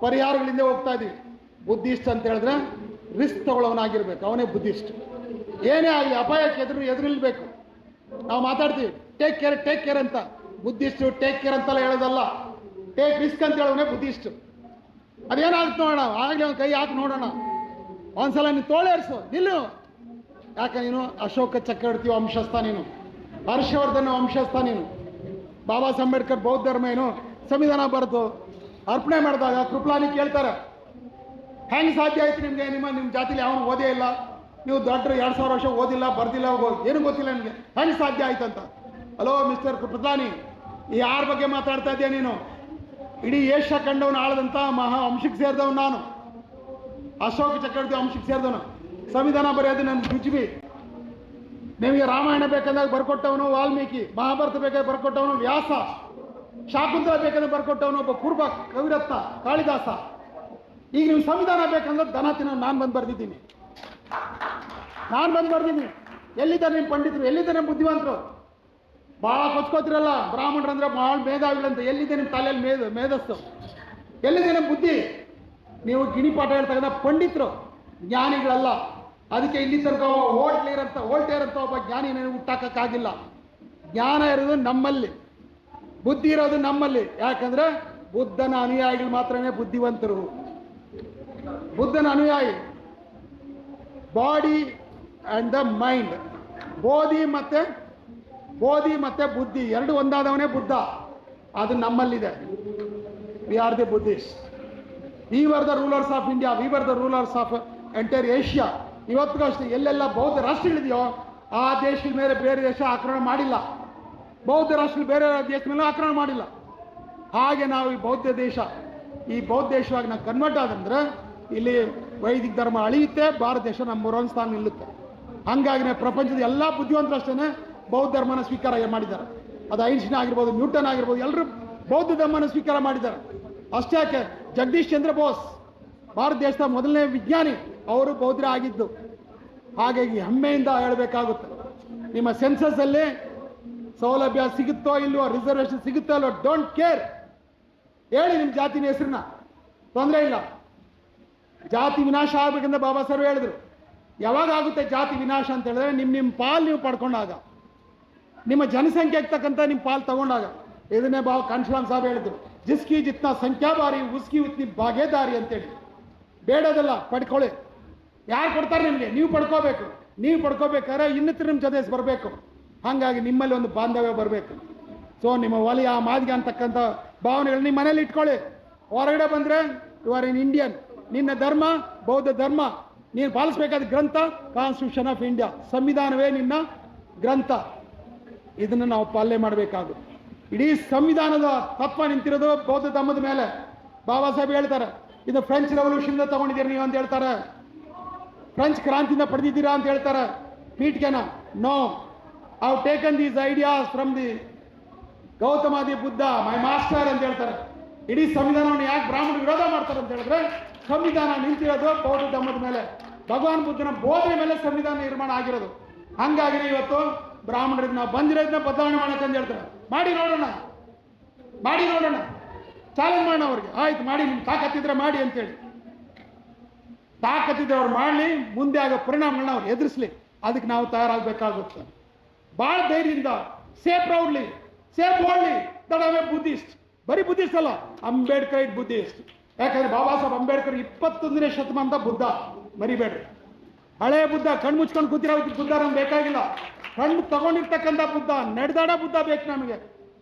ಪರಿಹಾರಗಳಿಂದ ಹೋಗ್ತಾ ಇದ್ದೀವಿ. ಬುದ್ಧಿಸ್ಟ್ ಅಂತ ಹೇಳಿದ್ರೆ ರಿಸ್ಕ್ ತಗೊಳ್ಳೋನಾಗಿರ್ಬೇಕು, ಅವನೇ ಬುದ್ಧಿಸ್ಟ್. ಏನೇ ಆಗಲಿ ಅಪಾಯಕ್ಕೆ ಎದುರಿಲ್ಬೇಕು. ನಾವು ಮಾತಾಡ್ತೀವಿ ಟೇಕ್ ಕೇರ್ ಅಂತ. ಬುದ್ಧಿಸ್ಟು ಟೇಕ್ ಕೇರ್ ಅಂತೆಲ್ಲ ಹೇಳೋದಲ್ಲ, ಟೇಕ್ ರಿಸ್ಕ್ ಅಂತ ಹೇಳೋನೇ ಬುದ್ಧಿಸ್ಟ್. ಅದೇನಾಗುತ್ತೆ ನೋಡೋಣ, ಆಗಲಿ ಒಂದು ಕೈ ಹಾಕಿ ನೋಡೋಣ. ಒಂದ್ಸಲ ನೀನು ತೋಳೇರಿಸು, ನಿಲ್ಲು. ಯಾಕೆ ನೀನು ಅಶೋಕ ಚಕ್ರವರ್ತಿ ವಂಶಸ್ಥ, ನೀನು ಹರ್ಷವರ್ಧನ ವಂಶಸ್ಥ, ನೀನು ಬಾಬಾ ಸಾಹೇಬ್ ಅಂಬೇಡ್ಕರ್ ಬೌದ್ಧ ಧರ್ಮ ಏನು ಸಂವಿಧಾನ ಬರೆದು ಅರ್ಪಣೆ ಮಾಡಿದಾಗ ಕೃಪಲಾನಿ ಕೇಳ್ತಾರೆ, ಹೆಂಗೆ ಸಾಧ್ಯ ಆಯ್ತು ನಿಮಗೆ, ನಿಮ್ಮ ಜಾತಿಲಿ ಯಾವನು ಓದೇ ಇಲ್ಲ, ನೀವು ದೊಡ್ಡ 2000 ವರ್ಷ ಓದಿಲ್ಲ ಬರ್ದಿಲ್ಲ, ಏನು ಗೊತ್ತಿಲ್ಲ ನಿಮಗೆ, ಹೆಂಗೆ ಸಾಧ್ಯ ಆಯ್ತು ಅಂತ. ಹಲೋ ಮಿಸ್ಟರ್ ಕೃಪಲಾನಿ, ಯಾರ ಬಗ್ಗೆ ಮಾತಾಡ್ತಾ ಇದೆಯಾ ನೀನು? ಇಡೀ ಏಷ್ಯಾ ಖಂಡವನ್ನು ಆಳದಂಥ ಮಹಾ ವಂಶಕ್ಕೆ ಸೇರಿದವನು ನಾನು, ಅಶೋಕ ಚಕ್ರವರ್ತಿ ವಂಶಕ್ಕೆ ಸೇರಿದವನು. ಸಂವಿಧಾನ ಬರೆಯೋದು ನನ್ನ ಜುಜ್ಬಿ. ನಿಮಗೆ ರಾಮಾಯಣ ಬೇಕಂದಾಗ ಬರ್ಕೊಟ್ಟವನು ವಾಲ್ಮೀಕಿ, ಮಹಾಭಾರತ ಬೇಕಾದ್ರೆ ಬರ್ಕೊಟ್ಟವನು ವ್ಯಾಸ, ಶಾಕುಂತಲ ಬೇಕಂದ್ರೆ ಬರ್ಕೊಟ್ಟವನು ಒಬ್ಬ ಪೂರ್ವ ಕವಿರತ್ನ ಕಾಳಿದಾಸ. ಈಗ ನೀವು ಸಂವಿಧಾನ ಬೇಕಂದ್ರೆ ದನ ತಿನ್ನೋ ನಾನು ಬಂದು ಬರ್ದಿದ್ದೀನಿ. ಎಲ್ಲಿದ್ದಾರೆ ನಿಮ್ಮ ಪಂಡಿತರು, ಎಲ್ಲಿದ್ದಾರೆ ನಿಮ್ಮ ಬುದ್ಧಿವಂತರು? ಭಾಳ ಕೊಚ್ಕೋತಿರಲ್ಲ ಬ್ರಾಹ್ಮಣರಂದ್ರೆ ಭಾಳ ಮೇಧಾವಿಗಳಂತ. ಎಲ್ಲಿದೆ ನಿಮ್ಮ ತಲೆಯಲ್ಲಿ ಮೇಧಸ್ಸು? ಎಲ್ಲಿದೆ ನಮ್ಮ ಬುದ್ಧಿ? ನೀವು ಗಿಣಿಪಾಠ ಹೇಳ್ತಕ್ಕಂಥ ಪಂಡಿತರು, ಜ್ಞಾನಿಗಳಲ್ಲ. ಅದಕ್ಕೆ ಇಲ್ಲಿ ತನಕ ವೋಲ್ಟೇರ್ ಅಂತ ಒಬ್ಬ ಜ್ಞಾನಿ ಹುಟ್ಟಾಕಕ್ಕಾಗಿಲ್ಲ. ಜ್ಞಾನ ಇರೋದು ನಮ್ಮಲ್ಲಿ, ಬುದ್ಧಿ ಇರೋದು ನಮ್ಮಲ್ಲಿ. ಯಾಕಂದ್ರೆ ಬುದ್ಧನ ಅನುಯಾಯಿಗಳು ಮಾತ್ರನೇ ಬುದ್ಧಿವಂತರು. ಬುದ್ಧನ ಅನುಯಾಯಿ ಬಾಡಿ ಆ್ಯಂಡ್ ದ ಮೈಂಡ್, ಬೋಧಿ ಮತ್ತೆ ಬುದ್ಧಿ ಎರಡು ಒಂದಾದವನೇ ಬುದ್ಧ. ಅದು ನಮ್ಮಲ್ಲಿದೆ. We are the Buddhist. We were the rulers of India, we were the rulers of entire Asia. ಇವತ್ತಿಗೂ ಅಷ್ಟೇ, ಎಲ್ಲೆಲ್ಲ ಬೌದ್ಧ ರಾಷ್ಟ್ರಗಳಿದೆಯೋ ಆ ದೇಶದ ಮೇಲೆ ಬೇರೆ ದೇಶ ಆಕ್ರಮಣ ಮಾಡಿಲ್ಲ. ಬೌದ್ಧ ರಾಷ್ಟ್ರಗಳು ಬೇರೆ ದೇಶದ ಮೇಲೆ ಆಕ್ರಮಣ ಮಾಡಿಲ್ಲ. ಹಾಗೆ ನಾವು ಈ ಬೌದ್ಧ ದೇಶವಾಗಿ ನಾವು ಕನ್ವರ್ಟ್ ಆದಂದ್ರೆ ಇಲ್ಲಿ ವೈದಿಕ ಧರ್ಮ ಅಳಿಯುತ್ತೆ, ಭಾರತ ದೇಶ ನಂಬರ್ 1 ಸ್ಥಾನ ನಿಲ್ಲುತ್ತೆ. ಹಂಗಾಗಿ ಪ್ರಪಂಚದ ಎಲ್ಲ ಬುದ್ಧಿವಂತರು ಅಷ್ಟೇ ಬೌದ್ಧ ಧರ್ಮನ ಸ್ವೀಕಾರ ಮಾಡಿದ್ದಾರೆ. ಅದು ಐನ್ಸ್ಟೀನ್ ಆಗಿರ್ಬೋದು, ನ್ಯೂಟನ್ ಆಗಿರ್ಬೋದು, ಎಲ್ಲರೂ ಬೌದ್ಧ ಧರ್ಮನ ಸ್ವೀಕಾರ ಮಾಡಿದ್ದಾರೆ. ಅಷ್ಟೇ ಯಾಕೆ, ಜಗದೀಶ್ ಚಂದ್ರ ಬೋಸ್ ಭಾರತ ದೇಶದ ಮೊದಲನೇ ವಿಜ್ಞಾನಿ, ಅವರು ಬೌದ್ಧರೇ ಆಗಿದ್ದು. ಹಾಗಾಗಿ ಹೆಮ್ಮೆಯಿಂದ ಹೇಳಬೇಕಾಗುತ್ತೆ. ನಿಮ್ಮ ಸೆನ್ಸಸ್ಸಲ್ಲಿ ಸೌಲಭ್ಯ ಸಿಗುತ್ತೋ ಇಲ್ವೋ, ರಿಸರ್ವೇಷನ್ ಸಿಗುತ್ತೋ ಇಲ್ವೋ, ಡೋಂಟ್ ಕೇರ್. ಹೇಳಿ ನಿಮ್ಮ ಜಾತಿನ ಹೆಸರನ್ನ, ತೊಂದರೆ ಇಲ್ಲ. ಜಾತಿ ವಿನಾಶ ಆಗ್ಬೇಕಂತ ಬಾಬಾ ಸಾಹೇಬ್ ಹೇಳಿದ್ರು. ಯಾವಾಗ ಆಗುತ್ತೆ ಜಾತಿ ವಿನಾಶ ಅಂತ ಹೇಳಿದ್ರೆ, ನಿಮ್ಮ ಪಾಲು ನೀವು ಪಡ್ಕೊಂಡಾಗ, ನಿಮ್ಮ ಜನಸಂಖ್ಯೆಗೆ ತಕ್ಕಂಥ ನಿಮ್ಮ ಪಾಲು ತಗೊಂಡಾಗ. ಇದನ್ನೇ ಕಾಂಶಿರಾಮ್ ಸಾಹೇಬ್ ಹೇಳಿದ್ರು, ಜಿಸ್ಕಿ ಜಿತ್ನಾ ಸಂಖ್ಯಾ ಬಾರಿ ಉಸ್ಕಿ ಉತ್ನಿ ಭಾಗೇದಾರಿ ಅಂತೇಳಿ. ಬೇಡದಲ್ಲ, ಪಡ್ಕೊಳ್ಳಿ. ಯಾರು ಕೊಡ್ತಾರೆ ನಿಮಗೆ? ನೀವು ಪಡ್ಕೋಬೇಕು. ನೀವು ಪಡ್ಕೋಬೇಕಾದ್ರೆ ಇನ್ನಿತರ ನಿಮ್ಮ ಜೊತೆ ಬರಬೇಕು. ಹಾಗಾಗಿ ನಿಮ್ಮಲ್ಲಿ ಒಂದು ಬಾಂಧವ್ಯ ಬರಬೇಕು. ಸೊ ನಿಮ್ಮ ವಲಯ ಮಾದಿಗೆ ಅಂತಕ್ಕಂಥ ಭಾವನೆಗಳು ನಿಮ್ಮ ಮನೇಲಿ ಇಟ್ಕೊಳ್ಳಿ. ಹೊರಗಡೆ ಬಂದರೆ ಯು ಆರ್ ಇನ್ ಇಂಡಿಯನ್. ನಿನ್ನ ಧರ್ಮ ಬೌದ್ಧ ಧರ್ಮ. ನೀನು ಪಾಲಿಸಬೇಕಾದ ಗ್ರಂಥ ಕಾನ್ಸ್ಟಿಟ್ಯೂಷನ್ ಆಫ್ ಇಂಡಿಯಾ, ಸಂವಿಧಾನವೇ ನಿನ್ನ ಗ್ರಂಥ. ಇದನ್ನು ನಾವು ಪಾಲನೆ ಮಾಡಬೇಕಾಗುತ್ತೆ. ಇಡೀ ಸಂವಿಧಾನದ ತತ್ವ ನಿಂತಿರೋದು ಬೌದ್ಧ ಧರ್ಮದ ಮೇಲೆ. ಬಾಬಾ ಸಾಹೇಬ್ ಹೇಳ್ತಾರೆ, ಇದು ಫ್ರೆಂಚ್ ರೆವಲ್ಯೂಷನ್ ತಗೊಂಡಿದ್ದೀರಿ ನೀವು ಅಂತ ಹೇಳ್ತಾರೆ. ಫ್ರೆಂಚ್ ಕ್ರಾಂತಿಯಿಂದ ಪಡೆದಿದ್ದೀರಾ ಅಂತ ಹೇಳ್ತಾರೆ. ಪೀಠ್ಕೆನ no, I have taken these ideas from the Gautama the Buddha, my master ಅಂತ ಹೇಳ್ತಾರೆ. ಇಡೀ ಸಂವಿಧಾನವನ್ನು ಯಾಕೆ ಬ್ರಾಹ್ಮಣ ವಿರೋಧ ಮಾಡ್ತಾರೆ ಅಂತ ಹೇಳಿದ್ರೆ, ಸಂವಿಧಾನ ನಿಂತಿರೋದು ಬೌದ್ಧ ಧರ್ಮದ ಮೇಲೆ, ಭಗವಾನ್ ಬುದ್ಧನ ಬೋಧನೆ ಮೇಲೆ ಸಂವಿಧಾನ ನಿರ್ಮಾಣ ಆಗಿರೋದು. ಹಂಗಾಗಿ ಇವತ್ತು ಬ್ರಾಹ್ಮಣರಿಗೆ ನಾವು ಬಂದಿರೋದನ್ನ ಬದಲಾವಣೆ ಮಾಡಕ್ಕಂತ ಹೇಳ್ತಾರೆ. ಮಾಡಿ ನೋಡೋಣ, ಚಾಲೆಂಜ್ ಮಾಡೋಣ ಅವ್ರಿಗೆ. ಆಯ್ತು ಮಾಡಿ, ನಿಮ್ಗೆ ತಾಕತ್ತಿದ್ರೆ ಮಾಡಿ ಅಂತೇಳಿ. ತಾಕತ್ತಿದ್ರೆ ಅವ್ರು ಮಾಡಲಿ, ಮುಂದೆ ಆಗೋ ಪರಿಣಾಮಗಳನ್ನ ಅವ್ರು ಎದುರಿಸಲಿ. ಅದಕ್ಕೆ ನಾವು ತಯಾರಾಗಬೇಕಾಗುತ್ತೆ. ಭಾಳ ಧೈರ್ಯದಿಂದ, say proudly, say boldly that I am a Buddhist. ಬರೀ ಬುದ್ಧಿಸ್ಟ್ ಅಲ್ಲ, ಅಂಬೇಡ್ಕರ್ ಬುದ್ಧಿಸ್ಟ್. ಯಾಕಂದ್ರೆ ಬಾಬಾ ಸಾಹೇಬ್ ಅಂಬೇಡ್ಕರ್ 21ನೇ ಶತಮಾನದ ಬುದ್ಧ, ಮರಿಬೇಡ್ರಿ. ಹಳೆ ಬುದ್ಧ ಕಣ್ಣು ಮುಚ್ಕೊಂಡು ಕೂತಿರೋ ಬುದ್ಧ ನಮ್ಗೆ ಬೇಕಾಗಿಲ್ಲ. ಕಣ್ಣು ತಗೊಂಡಿರ್ತಕ್ಕಂಥ ಬುದ್ಧ, ನಡೆದಾಡೋ ಬುದ್ಧ ಬೇಕು ನಮಗೆ.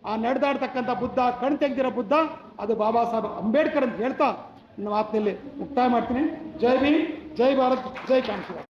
ಆ ನಡೆದಾಡ್ತಕ್ಕಂಥ ಬುದ್ಧ, ಕಣ್ಣು ತೆಗೆದಿರೋ ಬುದ್ಧ, ಅದು ಬಾಬಾ ಸಾಹೇಬ್ ಅಂಬೇಡ್ಕರ್ ಅಂತ ಹೇಳ್ತಾ ನನ್ನ ಮಾತಿನಲ್ಲಿ ಮುಕ್ತಾಯ ಮಾಡ್ತೀನಿ. ಜೈ ಭೀಮ್, ಜೈ ಭಾರತ್, ಜೈ ಕಾಂಶಿರಾಮ್.